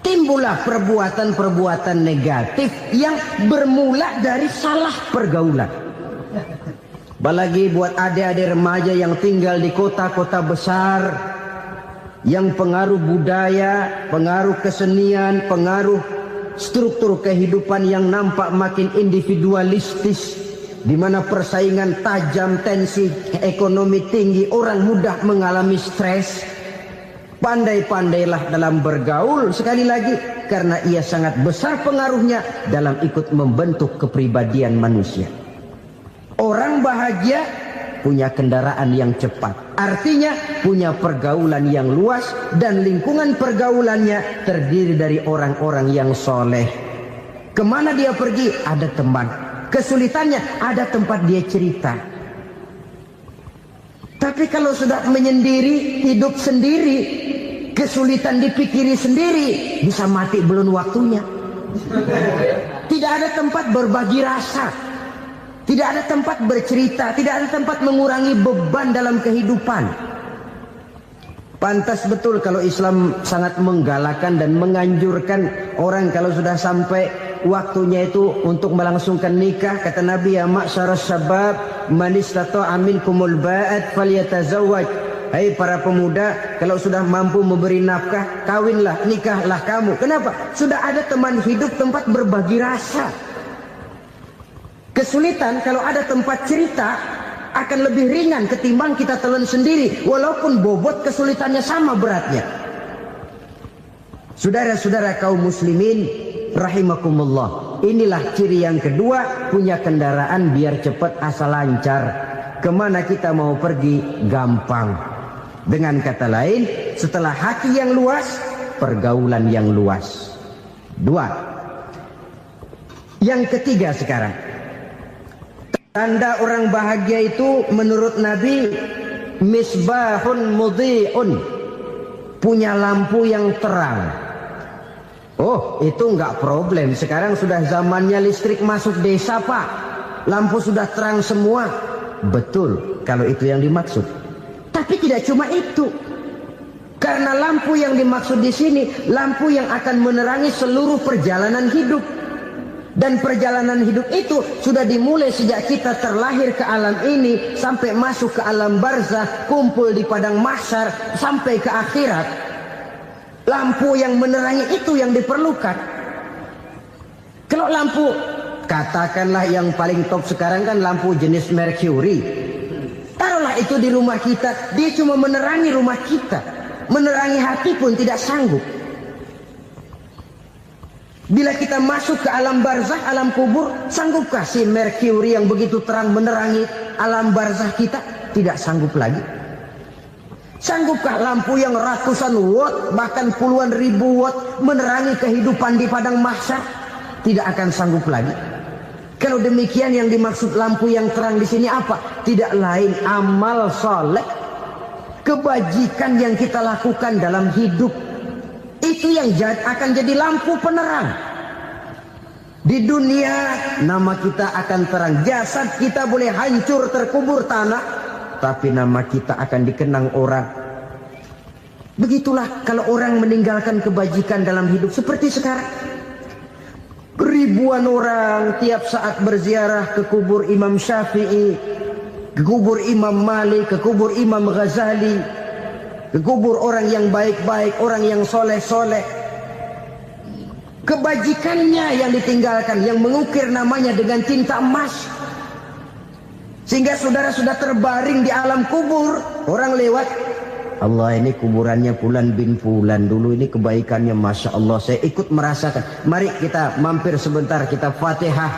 Speaker 2: Timbullah perbuatan-perbuatan negatif yang bermula dari salah pergaulan. Apalagi buat adik-adik remaja yang tinggal di kota-kota besar, yang pengaruh budaya, pengaruh kesenian, pengaruh struktur kehidupan yang nampak makin individualistis, di mana persaingan tajam, tensi ekonomi tinggi, orang mudah mengalami stres. Pandai-pandailah dalam bergaul, sekali lagi, karena ia sangat besar pengaruhnya dalam ikut membentuk kepribadian manusia. Orang bahagia punya kendaraan yang cepat, artinya punya pergaulan yang luas, dan lingkungan pergaulannya terdiri dari orang-orang yang soleh. Kemana dia pergi, ada teman. Kesulitannya, ada tempat dia cerita. Tapi kalau sudah menyendiri, hidup sendiri, kesulitan dipikiri sendiri, bisa mati belum waktunya. Tidak ada tempat berbagi rasa, tidak ada tempat bercerita, tidak ada tempat mengurangi beban dalam kehidupan. Pantas betul kalau Islam sangat menggalakkan dan menganjurkan orang kalau sudah sampai waktunya itu untuk melangsungkan nikah. Kata Nabi, ya ma'syaras syabab man istata'a minkumul ba'at falyatazawwaj. Hai para pemuda, kalau sudah mampu memberi nafkah, kawinlah, nikahlah kamu. Kenapa? Sudah ada teman hidup, tempat berbagi rasa. Kesulitan kalau ada tempat cerita akan lebih ringan ketimbang kita telan sendiri, walaupun bobot kesulitannya sama beratnya. Saudara-saudara kaum muslimin rahimakumullah, inilah ciri yang kedua, punya kendaraan biar cepat asal lancar. Kemana kita mau pergi gampang. Dengan kata lain, setelah hati yang luas, pergaulan yang luas. Dua. Yang ketiga sekarang, tanda orang bahagia itu menurut Nabi, misbahun mudhi'un, punya lampu yang terang. Oh, itu enggak problem. Sekarang sudah zamannya listrik masuk desa, Pak. Lampu sudah terang semua. Betul, kalau itu yang dimaksud. Tapi tidak cuma itu. Karena lampu yang dimaksud di sini, lampu yang akan menerangi seluruh perjalanan hidup. Dan perjalanan hidup itu sudah dimulai sejak kita terlahir ke alam ini, sampai masuk ke alam barzakh, kumpul di padang mahsyar, sampai ke akhirat. Lampu yang menerangi itu yang diperlukan. Kalau lampu, katakanlah yang paling top sekarang kan lampu jenis Mercury. Taruhlah itu di rumah kita, dia cuma menerangi rumah kita. Menerangi hati pun tidak sanggup. Bila kita masuk ke alam barzakh, alam kubur, sanggupkah si Mercury yang begitu terang menerangi alam barzakh kita? Tidak sanggup lagi. Sanggupkah lampu yang ratusan watt, bahkan puluhan ribu watt menerangi kehidupan di padang mahsyar? Tidak akan sanggup lagi. Kalau demikian, yang dimaksud lampu yang terang di sini apa? Tidak lain amal soleh, kebajikan yang kita lakukan dalam hidup. Itu yang akan jadi lampu penerang. Di dunia nama kita akan terang. Jasad kita boleh hancur terkubur tanah, tapi nama kita akan dikenang orang. Begitulah kalau orang meninggalkan kebajikan dalam hidup seperti sekarang. Ribuan orang tiap saat berziarah ke kubur Imam Syafi'i, ke kubur Imam Malik, ke kubur Imam Ghazali, ke kubur orang yang baik-baik, orang yang soleh-soleh. Kebajikannya yang ditinggalkan, yang mengukir namanya dengan tinta emas. Sehingga saudara sudah terbaring di alam kubur, orang lewat, Allah, ini kuburannya Fulan bin Fulan, dulu ini kebaikannya Masya Allah, saya ikut merasakan. Mari kita mampir sebentar, kita Fatihah.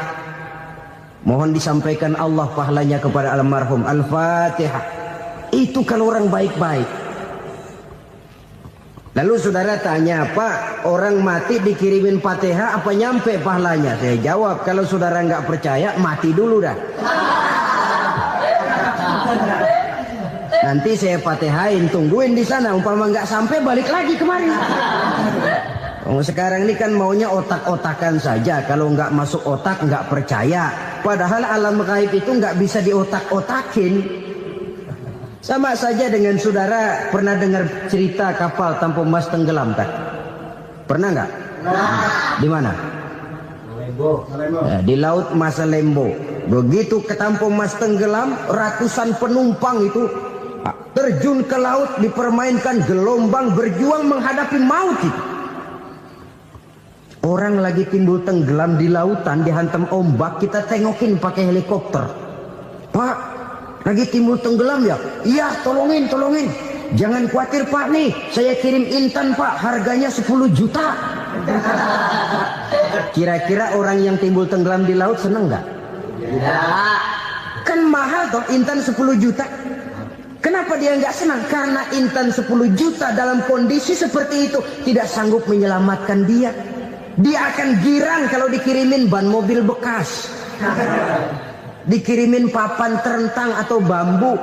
Speaker 2: Mohon disampaikan Allah pahalanya kepada almarhum. Al-Fatihah. Itu kalau orang baik-baik. Lalu saudara tanya, Pak, orang mati dikirimin Fatihah apa nyampe pahalanya? Saya jawab, kalau saudara nggak percaya, mati dulu dah. Nanti saya Fatihain, tungguin di sana. Umpama nggak sampai, balik lagi kemari. Sekarang ini kan maunya otak-otakan saja. Kalau nggak masuk otak, nggak percaya. Padahal alam gaib itu nggak bisa diotak-otakin. Sama saja dengan saudara pernah dengar cerita kapal Tampu Mas tenggelam tak? Pernah nggak? Di mana? Ya, di laut Masalembo. Begitu ke Tampu Mas tenggelam, ratusan penumpang itu terjun ke laut, dipermainkan gelombang, berjuang menghadapi maut itu. Orang lagi timbul tenggelam di lautan, dihantam ombak, kita tengokin pakai helikopter. Pak, lagi timbul tenggelam ya? Iya, tolongin. Jangan khawatir Pak nih, saya kirim intan Pak, harganya 10 juta. Kira-kira orang yang timbul tenggelam di laut seneng nggak? Tidak. Kan mahal toh intan 10 juta. Kenapa dia nggak senang? Karena intan 10 juta dalam kondisi seperti itu tidak sanggup menyelamatkan dia. Dia akan girang kalau dikirimin ban mobil bekas, dikirimin papan terentang atau bambu.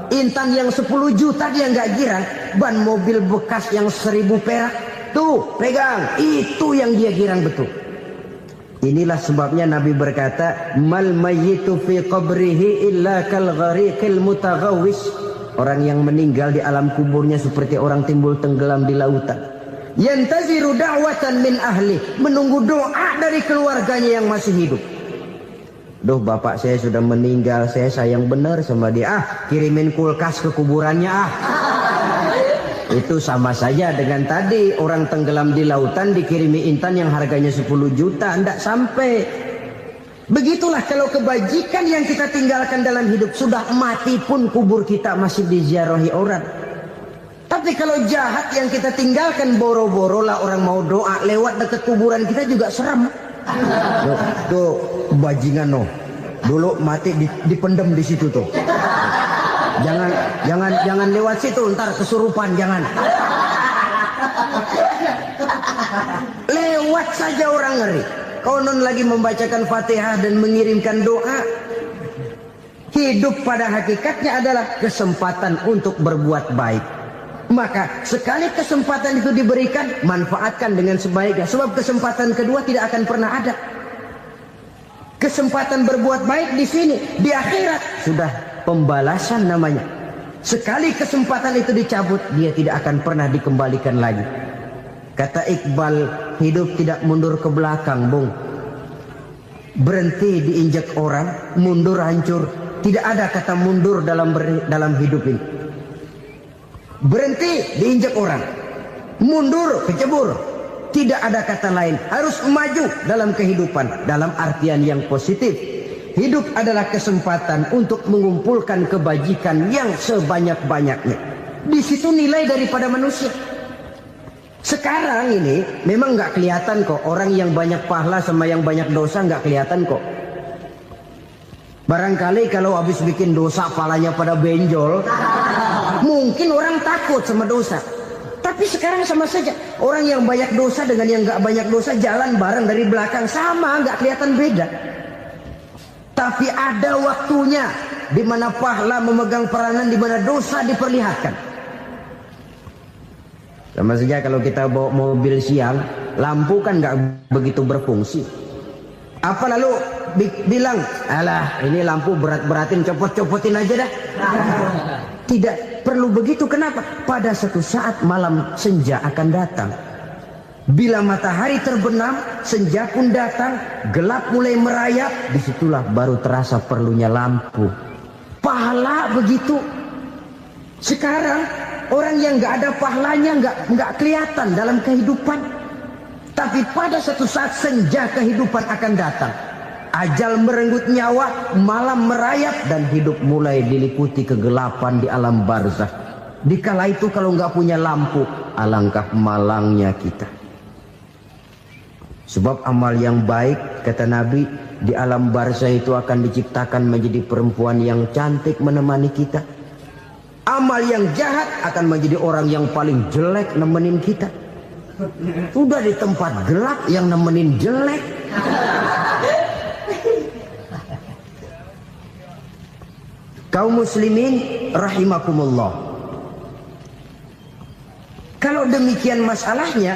Speaker 2: Intan yang 10 juta dia nggak girang. Ban mobil bekas yang 1000 perak, tuh pegang, itu yang dia girang betul. Inilah sebabnya Nabi berkata, mal mayyitu fi qabrihi illa kal ghariqil mutaghawwis. Orang yang meninggal di alam kuburnya seperti orang timbul tenggelam di lautan. Yantaziru da'watan min ahli, menunggu doa dari keluarganya yang masih hidup. Duh, bapak saya sudah meninggal, saya sayang benar sama dia. Kirimin kulkas ke kuburannya Itu sama saja dengan tadi orang tenggelam di lautan dikirimi intan yang harganya 10 juta, tidak sampai. Begitulah kalau kebajikan yang kita tinggalkan dalam hidup, sudah mati pun kubur kita masih diziarahi orang. Tapi kalau jahat yang kita tinggalkan, boro-boro lah orang mau doa lewat dekat kuburan kita juga serem. Tuh bajingan no, dulu mati dipendem di situ tuh. Jangan lewat situ, ntar kesurupan, jangan. Lewat saja orang ngeri. Konon lagi membacakan Fatihah dan mengirimkan doa. Hidup pada hakikatnya adalah kesempatan untuk berbuat baik. Maka sekali kesempatan itu diberikan, manfaatkan dengan sebaiknya. Sebab kesempatan kedua tidak akan pernah ada. Kesempatan berbuat baik di sini, di akhirat sudah pembalasan namanya. Sekali kesempatan itu dicabut, dia tidak akan pernah dikembalikan lagi. Kata Iqbal, hidup tidak mundur ke belakang, Bung. Berhenti diinjak orang, mundur hancur. Tidak ada kata mundur dalam hidup ini. Berhenti diinjak orang, mundur kecebur. Tidak ada kata lain, harus maju dalam kehidupan dalam artian yang positif. Hidup adalah kesempatan untuk mengumpulkan kebajikan yang sebanyak-banyaknya. Di situ nilai daripada manusia. Sekarang ini memang nggak kelihatan kok, orang yang banyak pahala sama yang banyak dosa nggak kelihatan kok. Barangkali kalau habis bikin dosa palanya pada benjol, mungkin orang takut sama dosa. Tapi sekarang sama saja, orang yang banyak dosa dengan yang nggak banyak dosa jalan bareng dari belakang, sama, nggak kelihatan beda. Tapi ada waktunya di mana pahala memegang peranan, di mana dosa diperlihatkan. Sama saja kalau kita bawa mobil siang, lampu kan nggak begitu berfungsi. Apa lalu bilang, alah ini lampu berat-beratin, copot-copotin aja dah. Tidak perlu begitu. Kenapa? Pada satu saat malam senja akan datang. Bila matahari terbenam, senja pun datang, gelap mulai merayap, disitulah baru terasa perlunya lampu. Pahala begitu. Sekarang orang yang nggak ada pahalanya nggak kelihatan dalam kehidupan. Tapi pada satu saat senja kehidupan akan datang. Ajal merenggut nyawa, malam merayap, dan hidup mulai diliputi kegelapan di alam barzakh. Dikala itu kalau nggak punya lampu, alangkah malangnya kita. Sebab amal yang baik, kata Nabi, di alam barzakh itu akan diciptakan menjadi perempuan yang cantik menemani kita. Amal yang jahat akan menjadi orang yang paling jelek nemenin kita. Sudah di tempat gelap yang nemenin jelek. Kaum muslimin rahimakumullah. Kalau demikian masalahnya,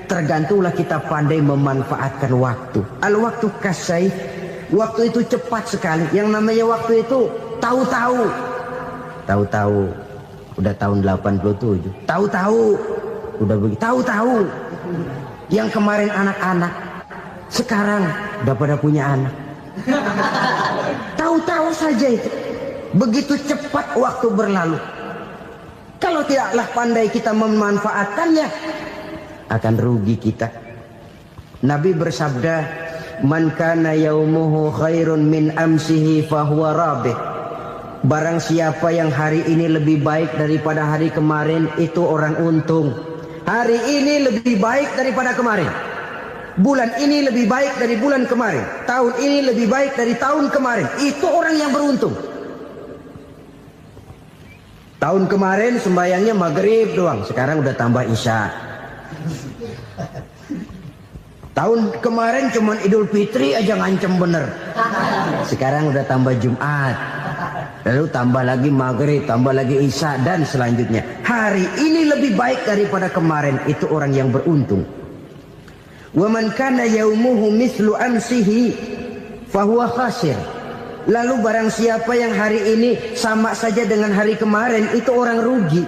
Speaker 2: tergantunglah kita pandai memanfaatkan waktu. Al-waktu kasayf, waktu itu cepat sekali. Yang namanya waktu itu tahu-tahu. Tahu-tahu udah tahun 87. Tahu-tahu udah begitu. Tahu-tahu yang kemarin anak-anak, sekarang udah pada punya anak. Tahu-tahu saja itu. Begitu cepat waktu berlalu. Kalau tidaklah pandai kita memanfaatkannya, akan rugi kita. Nabi bersabda, "Man kana yaumuhu khairun min amsihi fahuwa rabih." Barang siapa yang hari ini lebih baik daripada hari kemarin, itu orang untung. Hari ini lebih baik daripada kemarin. Bulan ini lebih baik dari bulan kemarin. Tahun ini lebih baik dari tahun kemarin. Itu orang yang beruntung. Tahun kemarin sembayangnya maghrib doang, sekarang udah tambah isya. Tahun kemarin cuman Idul Fitri aja ngancem bener, sekarang udah tambah Jumat, lalu tambah lagi maghrib, tambah lagi isya, dan selanjutnya. Hari ini lebih baik daripada kemarin, itu orang yang beruntung. Wa man kana yaumuhu mislu amsihi fahuwa khasir. Lalu barang siapa yang hari ini sama saja dengan hari kemarin, itu orang rugi.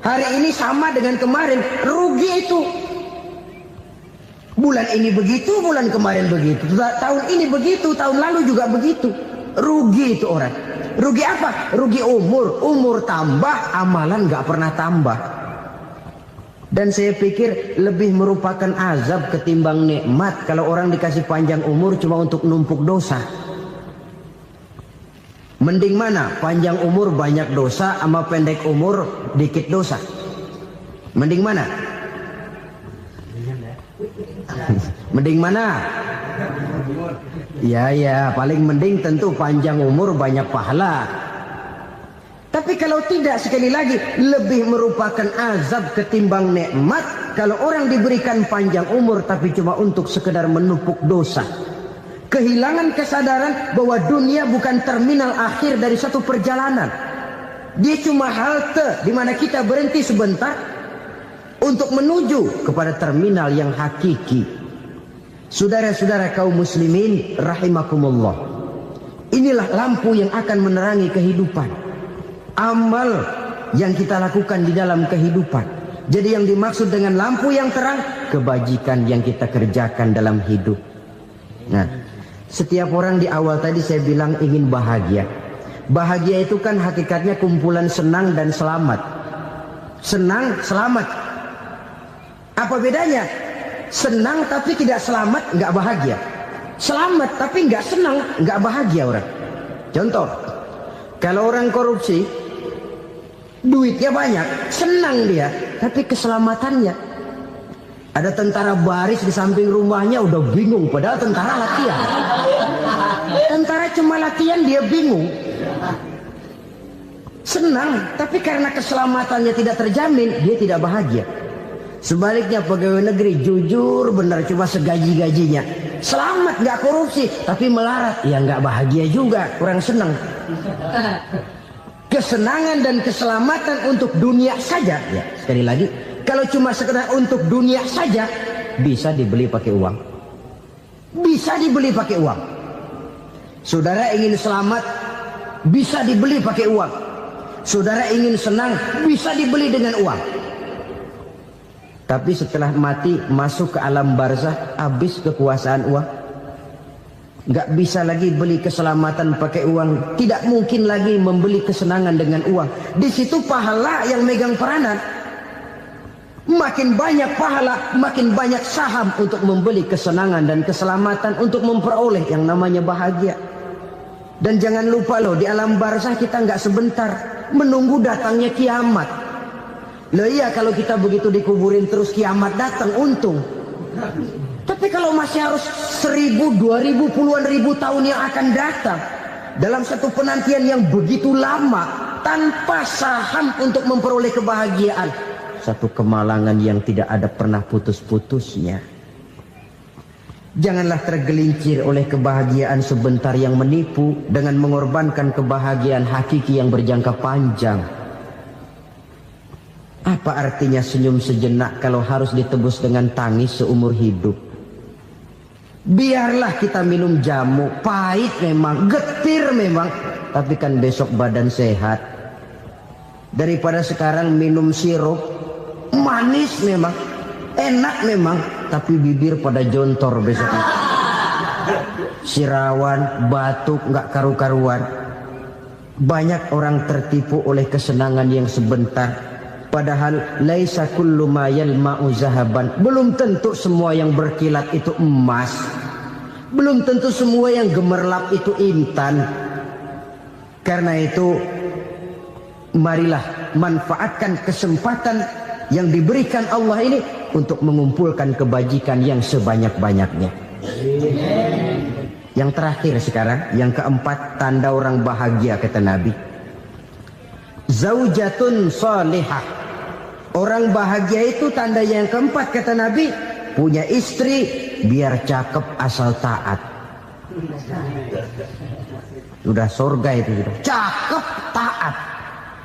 Speaker 2: Hari ini sama dengan kemarin, rugi itu. Bulan ini begitu, bulan kemarin begitu, tahun ini begitu, tahun lalu juga begitu. Rugi itu orang. Rugi apa? Rugi umur. Umur tambah, amalan gak pernah tambah. Dan saya pikir lebih merupakan azab ketimbang nikmat kalau orang dikasih panjang umur cuma untuk numpuk dosa. Mending mana? Panjang umur banyak dosa sama pendek umur dikit dosa. Mending mana? Mending mana? Ya, paling mending tentu panjang umur banyak pahala. Tapi kalau tidak, sekali lagi, lebih merupakan azab ketimbang nikmat kalau orang diberikan panjang umur tapi cuma untuk sekedar menumpuk dosa. Kehilangan kesadaran bahwa dunia bukan terminal akhir dari satu perjalanan. Dia cuma halte di mana kita berhenti sebentar untuk menuju kepada terminal yang hakiki. Saudara-saudara kaum muslimin rahimakumullah, inilah lampu yang akan menerangi kehidupan. Amal yang kita lakukan di dalam kehidupan. Jadi yang dimaksud dengan lampu yang terang, kebajikan yang kita kerjakan dalam hidup. Nah, setiap orang di awal tadi saya bilang ingin bahagia. Bahagia itu kan hakikatnya kumpulan senang dan selamat. Senang, selamat. Apa bedanya? Senang tapi tidak selamat, nggak bahagia. Selamat tapi nggak senang, nggak bahagia orang. Contoh, kalau orang korupsi, duitnya banyak, senang dia, tapi keselamatannya. Ada tentara baris di samping rumahnya udah bingung, padahal tentara latihan. Tentara cuma latihan, dia bingung. Senang, tapi karena keselamatannya tidak terjamin, dia tidak bahagia. Sebaliknya pegawai negeri jujur benar cuma segaji-gajinya, selamat nggak korupsi tapi melarat, ya nggak bahagia juga, kurang senang. Kesenangan dan keselamatan untuk dunia saja, ya sekali lagi, kalau cuma sekedar untuk dunia saja bisa dibeli pakai uang, bisa dibeli pakai uang. Saudara ingin selamat bisa dibeli pakai uang, saudara ingin senang bisa dibeli dengan uang. Tapi setelah mati masuk ke alam barzah, habis kekuasaan uang. Nggak bisa lagi beli keselamatan pakai uang, tidak mungkin lagi membeli kesenangan dengan uang. Di situ pahala yang megang peranan. Makin banyak pahala, makin banyak saham untuk membeli kesenangan dan keselamatan, untuk memperoleh yang namanya bahagia. Dan jangan lupa loh, di alam barzah kita nggak sebentar, menunggu datangnya kiamat. Loh iya, kalau kita begitu dikuburin terus kiamat datang, untung. Tapi kalau masih harus 1000, 2000, puluhan ribu tahun yang akan datang, dalam satu penantian yang begitu lama, tanpa saham untuk memperoleh kebahagiaan, satu kemalangan yang tidak ada pernah putus-putusnya. Janganlah tergelincir oleh kebahagiaan sebentar yang menipu dengan mengorbankan kebahagiaan hakiki yang berjangka panjang. Apa artinya senyum sejenak kalau harus ditebus dengan tangis seumur hidup? Biarlah kita minum jamu, pahit memang, getir memang, tapi kan besok badan sehat. Daripada sekarang minum sirup, manis memang, enak memang, tapi bibir pada jontor besoknya. Sirawan, batuk, nggak karu-karuan. Banyak orang tertipu oleh kesenangan yang sebentar, padahal laisa kullu ma yalma'u zahaban. Belum tentu semua yang berkilat itu emas. Belum tentu semua yang gemerlap itu intan. Karena itu, marilah manfaatkan kesempatan yang diberikan Allah ini untuk mengumpulkan kebajikan yang sebanyak-banyaknya. Yang terakhir sekarang, yang keempat, tanda orang bahagia kata Nabi. Zaujatun salihah. Orang bahagia itu tanda yang keempat kata Nabi, punya istri biar cakep asal taat. Sudah surga itu, cakep taat.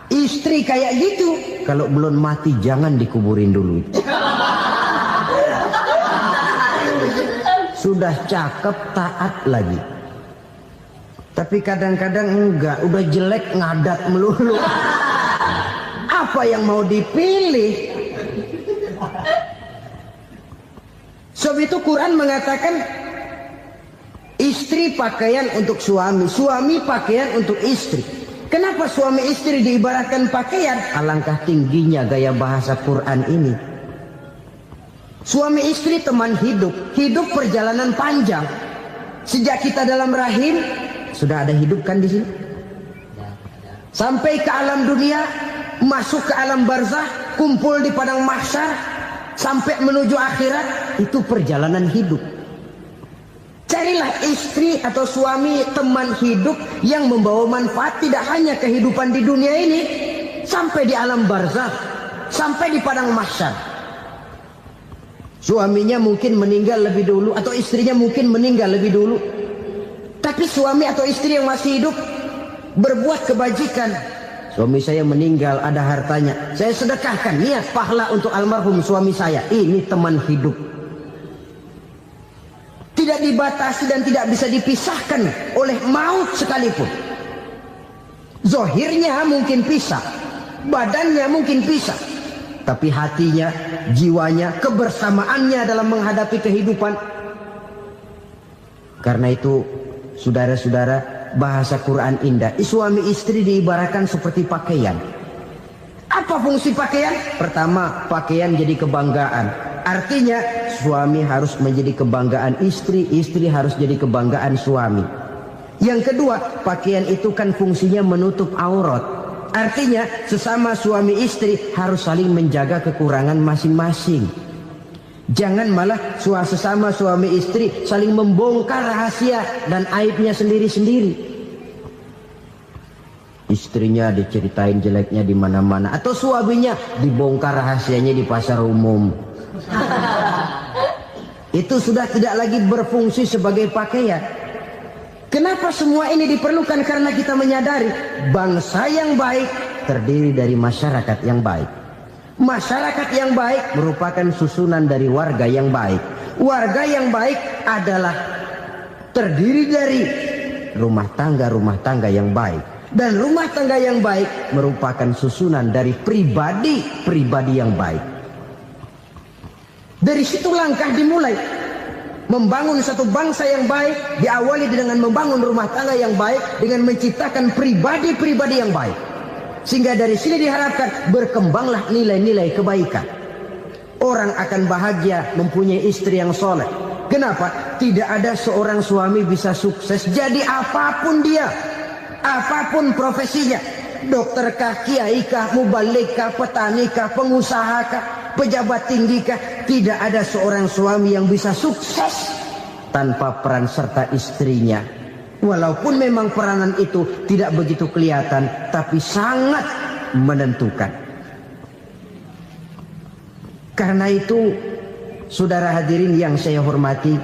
Speaker 2: Istri kayak gitu, kalau belum mati jangan dikuburin dulu. Sudah cakep taat lagi. Tapi kadang-kadang enggak, udah jelek ngadat melulu. Apa yang mau dipilih? Sebab itu Quran mengatakan istri pakaian untuk suami, suami pakaian untuk istri. Kenapa suami istri diibaratkan pakaian? Alangkah tingginya gaya bahasa Quran ini. Suami istri teman hidup, hidup perjalanan panjang. Sejak kita dalam rahim sudah ada hidup kan di sini. Sampai ke alam dunia, masuk ke alam barzah, kumpul di padang mahsyar, sampai menuju akhirat, itu perjalanan hidup. Carilah istri atau suami teman hidup yang membawa manfaat tidak hanya kehidupan di dunia ini, sampai di alam barzah, sampai di padang mahsyar. Suaminya mungkin meninggal lebih dulu atau istrinya mungkin meninggal lebih dulu. Tapi suami atau istri yang masih hidup berbuat kebajikan. Suami saya meninggal, ada hartanya, saya sedekahkan, niat pahala untuk almarhum suami saya. Ini teman hidup. Tidak dibatasi dan tidak bisa dipisahkan oleh maut sekalipun. Zohirnya mungkin pisah, badannya mungkin pisah, tapi hatinya, jiwanya, kebersamaannya dalam menghadapi kehidupan. Karena itu, saudara-saudara, bahasa Quran indah. Suami istri diibaratkan seperti pakaian. Apa fungsi pakaian? Pertama, pakaian jadi kebanggaan. Artinya, suami harus menjadi kebanggaan istri, istri harus jadi kebanggaan suami. Yang kedua, pakaian itu kan fungsinya menutup aurat. Artinya, sesama suami istri harus saling menjaga kekurangan masing-masing. Jangan malah sesama suami istri saling membongkar rahasia dan aibnya sendiri-sendiri. Istrinya diceritain jeleknya di mana-mana, atau suaminya dibongkar rahasianya di pasar umum. Itu sudah tidak lagi berfungsi sebagai pakaian. Kenapa semua ini diperlukan? Karena kita menyadari bangsa yang baik terdiri dari masyarakat yang baik. Masyarakat yang baik merupakan susunan dari warga yang baik. Warga yang baik adalah terdiri dari rumah tangga yang baik. Dan rumah tangga yang baik merupakan susunan dari pribadi yang baik. Dari situ langkah dimulai. Membangun satu bangsa yang baik diawali dengan membangun rumah tangga yang baik, dengan menciptakan pribadi-pribadi yang baik. Sehingga dari sini diharapkan berkembanglah nilai-nilai kebaikan. Orang akan bahagia mempunyai istri yang soleh. Kenapa? Tidak ada seorang suami bisa sukses jadi apapun dia, apapun profesinya. Dokterkah, kiaikah, mubalikah, petanikah, pengusahakah, pejabat tinggikah, tidak ada seorang suami yang bisa sukses tanpa peran serta istrinya. Walaupun memang peranan itu tidak begitu kelihatan, tapi sangat menentukan. Karena itu, saudara hadirin yang saya hormati,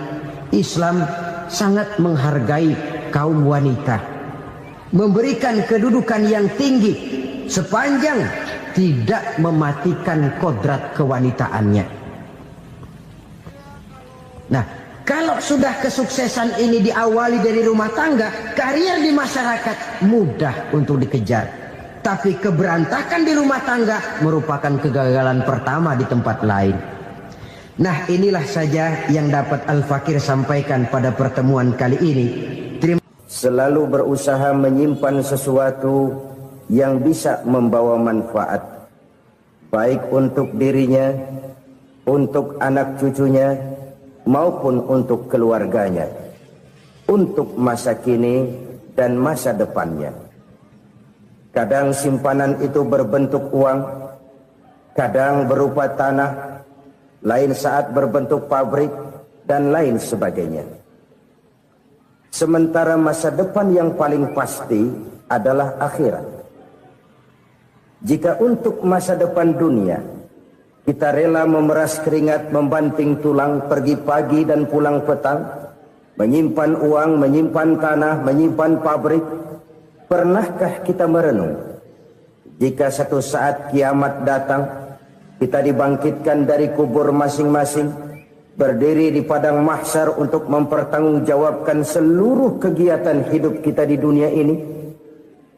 Speaker 2: Islam sangat menghargai kaum wanita, memberikan kedudukan yang tinggi sepanjang tidak mematikan kodrat kewanitaannya. Nah, kalau sudah kesuksesan ini diawali dari rumah tangga, karier di masyarakat mudah untuk dikejar. Tapi keberantakan di rumah tangga merupakan kegagalan pertama di tempat lain. Nah, inilah saja yang dapat Al-Fakir sampaikan pada pertemuan kali ini. selalu berusaha menyimpan sesuatu yang bisa membawa manfaat, baik untuk dirinya, untuk anak cucunya, maupun untuk keluarganya, untuk masa kini dan masa depannya. Kadang simpanan itu berbentuk uang, kadang berupa tanah, lain saat berbentuk pabrik, dan lain sebagainya. Sementara masa depan yang paling pasti adalah akhirat. Jika untuk masa depan dunia kita rela memeras keringat, membanting tulang, pergi pagi dan pulang petang, menyimpan uang, menyimpan tanah, menyimpan pabrik, pernahkah kita merenung jika satu saat kiamat datang, kita dibangkitkan dari kubur masing-masing, berdiri di padang mahsyar untuk mempertanggungjawabkan seluruh kegiatan hidup kita di dunia ini,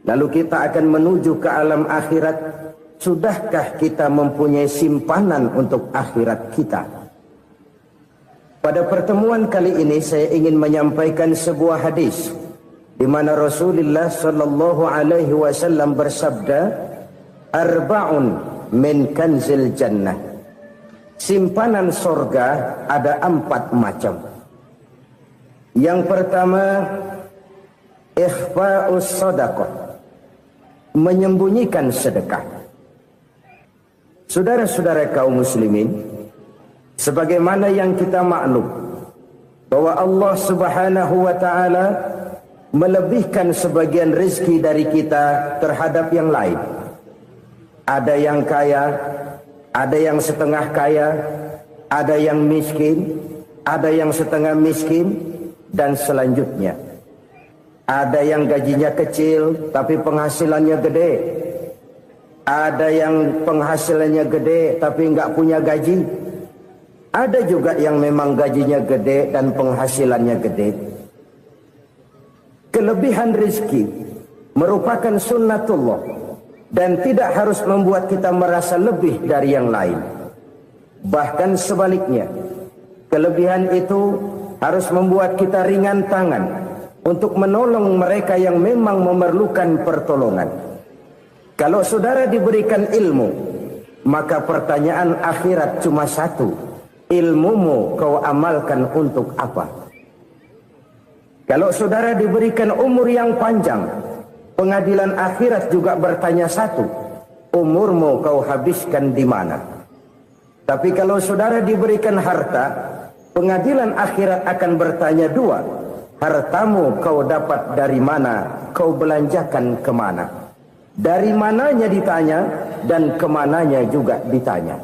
Speaker 2: lalu kita akan menuju ke alam akhirat. Sudahkah kita mempunyai simpanan untuk akhirat kita? Pada pertemuan kali ini saya ingin menyampaikan sebuah hadis di mana Rasulullah sallallahu alaihi wasallam bersabda, "Arba'un min kanzil jannah." Simpanan sorga ada 4 macam. Yang pertama, ikhfa'us sadaqah, menyembunyikan sedekah. Saudara-saudara kaum muslimin, sebagaimana yang kita maklum bahwa Allah Subhanahu wa taala melebihkan sebagian rezeki dari kita terhadap yang lain. Ada yang kaya, ada yang setengah kaya, ada yang miskin, ada yang setengah miskin, dan selanjutnya. Ada yang gajinya kecil tapi penghasilannya gede. Ada yang penghasilannya gede tapi nggak punya gaji. Ada juga yang memang gajinya gede dan penghasilannya gede. Kelebihan rezeki merupakan sunnatullah dan tidak harus membuat kita merasa lebih dari yang lain. Bahkan sebaliknya, kelebihan itu harus membuat kita ringan tangan untuk menolong mereka yang memang memerlukan pertolongan. Kalau saudara diberikan ilmu, maka pertanyaan akhirat cuma satu: ilmumu kau amalkan untuk apa? Kalau saudara diberikan umur yang panjang, pengadilan akhirat juga bertanya satu: umurmu kau habiskan di mana? Tapi kalau saudara diberikan harta, pengadilan akhirat akan bertanya 2: hartamu kau dapat dari mana? Kau belanjakan kemana? Dari mananya ditanya dan kemananya juga ditanya.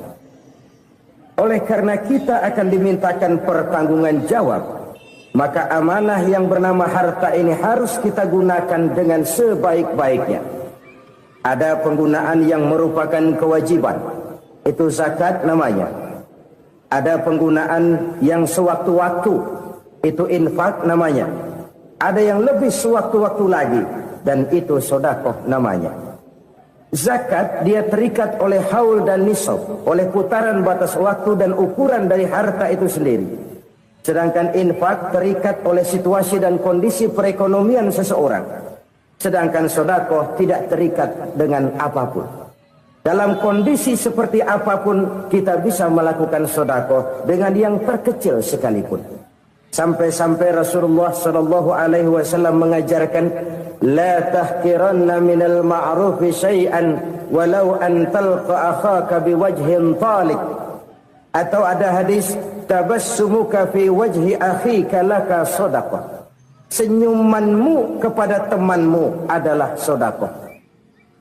Speaker 2: Oleh karena kita akan dimintakan pertanggungan jawab, maka amanah yang bernama harta ini harus kita gunakan dengan sebaik-baiknya. Ada penggunaan yang merupakan kewajiban, itu zakat namanya. Ada penggunaan yang sewaktu-waktu, itu infak namanya. Ada yang lebih sewaktu-waktu lagi, dan itu sedekah namanya. Zakat dia terikat oleh haul dan nisab, oleh putaran batas waktu dan ukuran dari harta itu sendiri. Sedangkan infak terikat oleh situasi dan kondisi perekonomian seseorang. Sedangkan sedekah tidak terikat dengan apapun. Dalam kondisi seperti apapun kita bisa melakukan sedekah dengan yang terkecil sekalipun. Sampai-sampai Rasulullah sallallahu alaihi wasallam mengajarkan, la tahqiranna minal ma'rufi syai'an walau an talqa akhaka biwajhin talik. Atau ada hadis, tabassumuka fi wajhi akhika laka shadaqah. Senyumanmu kepada temanmu adalah sedekah.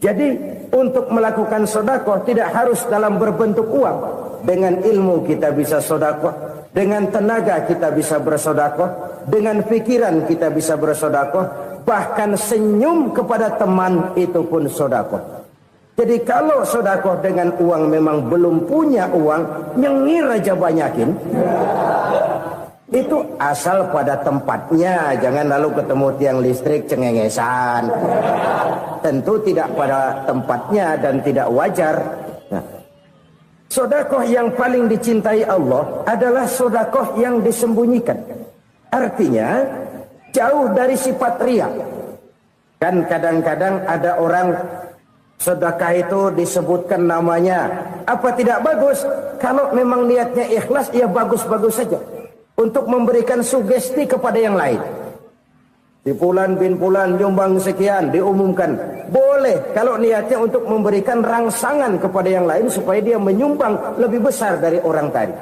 Speaker 2: Jadi untuk melakukan sedekah tidak harus dalam berbentuk uang. Dengan ilmu kita bisa sedekah, dengan tenaga kita bisa bersedekah, dengan pikiran kita bisa bersedekah, bahkan senyum kepada teman itu pun sedekah. Jadi kalau sedekah dengan uang memang belum punya uang, nyengir aja banyakin. Itu asal pada tempatnya, jangan lalu ketemu tiang listrik cengengesan. Tentu tidak pada tempatnya dan tidak wajar. Nah, sedekah yang paling dicintai Allah adalah sedekah yang disembunyikan. Artinya,
Speaker 3: jauh dari sifat riya. Kan kadang-kadang ada orang sedekah itu disebutkan namanya, apa tidak bagus? Kalau memang niatnya ikhlas, ya bagus-bagus saja. Untuk memberikan sugesti kepada yang lain. Di Fulan bin Fulan nyumbang sekian, diumumkan. Boleh kalau niatnya untuk memberikan rangsangan kepada yang lain supaya dia menyumbang lebih besar dari orang tadi.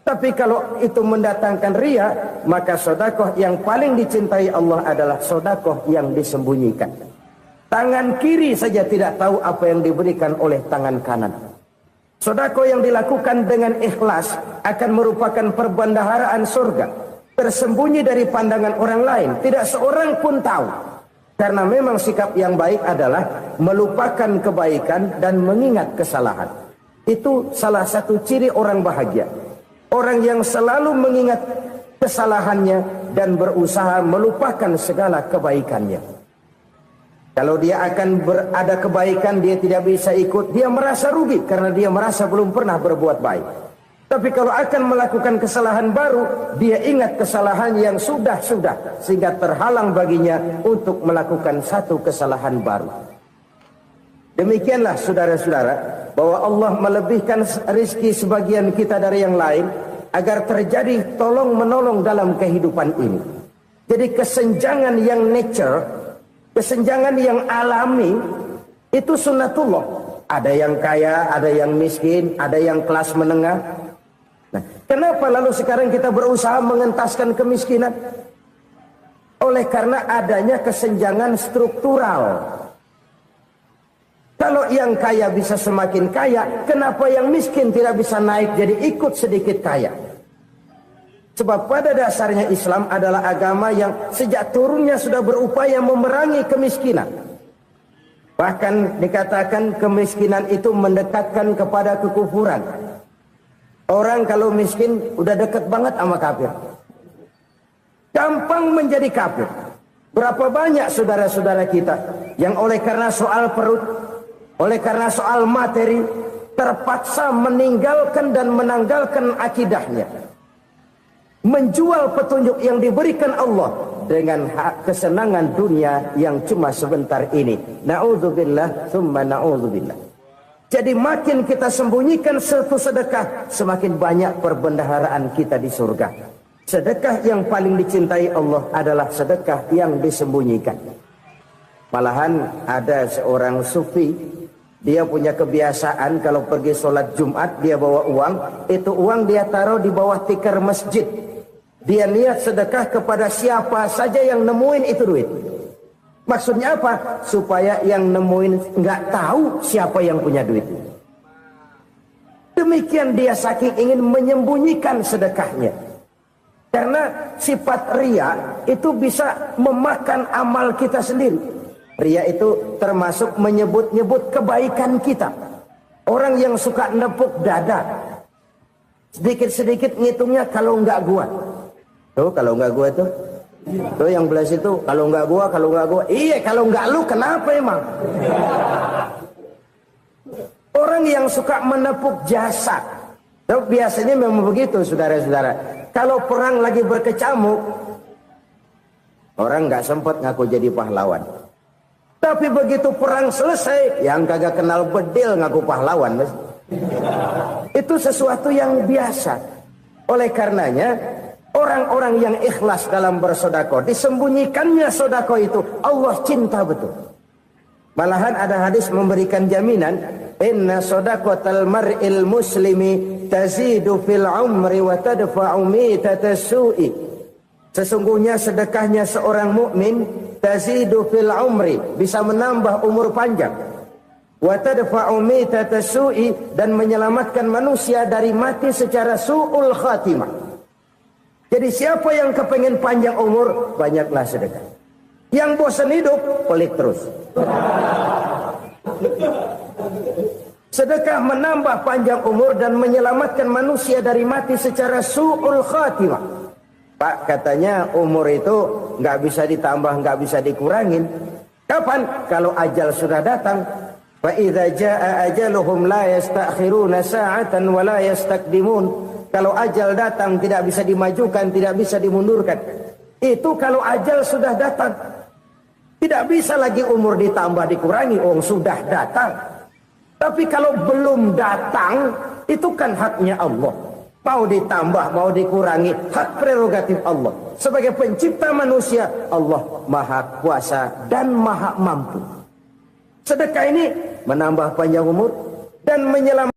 Speaker 3: Tapi kalau itu mendatangkan riya, maka sedekah yang paling dicintai Allah adalah sedekah yang disembunyikan. Tangan kiri saja tidak tahu apa yang diberikan oleh tangan kanan. Sedekah yang dilakukan dengan ikhlas akan merupakan perbendaharaan surga, tersembunyi dari pandangan orang lain, tidak seorang pun tahu. Karena memang sikap yang baik adalah melupakan kebaikan dan mengingat kesalahan. Itu salah satu ciri orang bahagia. Orang yang selalu mengingat kesalahannya dan berusaha melupakan segala kebaikannya. Kalau dia akan berada kebaikan, dia tidak bisa ikut, dia merasa rugi karena dia merasa belum pernah berbuat baik. Tapi kalau akan melakukan kesalahan baru, dia ingat kesalahan yang sudah-sudah, sehingga terhalang baginya untuk melakukan satu kesalahan baru. Demikianlah saudara-saudara, bahwa Allah melebihkan rizki sebagian kita dari yang lain, agar terjadi tolong-menolong dalam kehidupan ini. Jadi kesenjangan yang nature, kesenjangan yang alami, itu sunnatullah. Ada yang kaya, ada yang miskin, ada yang kelas menengah. Nah, kenapa lalu sekarang kita berusaha mengentaskan kemiskinan? Oleh karena adanya kesenjangan struktural. Kalau yang kaya bisa semakin kaya, kenapa yang miskin tidak bisa naik jadi ikut sedikit kaya? Sebab pada dasarnya Islam adalah agama yang sejak turunnya sudah berupaya memerangi kemiskinan. Bahkan dikatakan kemiskinan itu mendekatkan kepada kekufuran. Orang kalau miskin udah dekat banget sama kafir. Gampang menjadi kafir. Berapa banyak saudara-saudara kita yang oleh karena soal perut, oleh karena soal materi, terpaksa meninggalkan dan menanggalkan akidahnya. Menjual petunjuk yang diberikan Allah dengan kesenangan dunia yang cuma sebentar ini. Na'udzubillah, thumma na'udzubillah. Jadi makin kita sembunyikan satu sedekah, semakin banyak perbendaharaan kita di surga. Sedekah yang paling dicintai Allah adalah sedekah yang disembunyikan. Malahan ada seorang sufi, dia punya kebiasaan kalau pergi sholat Jumat dia bawa uang, itu uang dia taruh di bawah tikar masjid. Dia niat sedekah kepada siapa saja yang nemuin itu duit. Maksudnya apa? Supaya yang nemuin nggak tahu siapa yang punya duit. Demikian dia saking ingin menyembunyikan sedekahnya. Karena sifat riya itu bisa memakan amal kita sendiri. Riya itu termasuk menyebut-nyebut kebaikan kita. Orang yang suka nepuk dada, sedikit-sedikit ngitungnya kalau nggak gua. Tuh kalau nggak gua tuh yang belas itu kalau nggak gua. Iya kalau nggak lu kenapa emang? Orang yang suka menepuk jasa, tuh biasanya memang begitu saudara-saudara. Kalau perang lagi berkecamuk, orang nggak sempat ngaku jadi pahlawan. Tapi begitu perang selesai, yang kagak kenal bedil ngaku pahlawan. Itu sesuatu yang biasa. Oleh karenanya, orang-orang yang ikhlas dalam bersedekah, disembunyikannya sedekah itu, Allah cinta betul. Malahan ada hadis memberikan jaminan, inna sedaqatal mar'il muslimi tazidu fil umri wa tadfa'u mitatas su'i. Sesungguhnya sedekahnya seorang mukmin tazidu fil umri, bisa menambah umur panjang. Wa tadfa'u mitatas su'i, dan menyelamatkan manusia dari mati secara su'ul khatimah. Jadi siapa yang kepengen panjang umur, banyaklah sedekah. Yang bosan hidup, pelit terus. Sedekah menambah panjang umur dan menyelamatkan manusia dari mati secara su'ul khatimah. Pak, katanya umur itu nggak bisa ditambah, nggak bisa dikurangin. Kapan? Kalau ajal sudah datang. Fa idza jaa ajaluhum la yastakhiruna sa'atan wa la yastaqdimun. Kalau ajal datang tidak bisa dimajukan, tidak bisa dimundurkan. Itu kalau ajal sudah datang. Tidak bisa lagi umur ditambah dikurangi, sudah datang. Tapi kalau belum datang, itu kan haknya Allah. Mau ditambah, mau dikurangi, hak prerogatif Allah. Sebagai pencipta manusia, Allah maha kuasa dan maha mampu. Sedekah ini menambah panjang umur dan menyelamatkan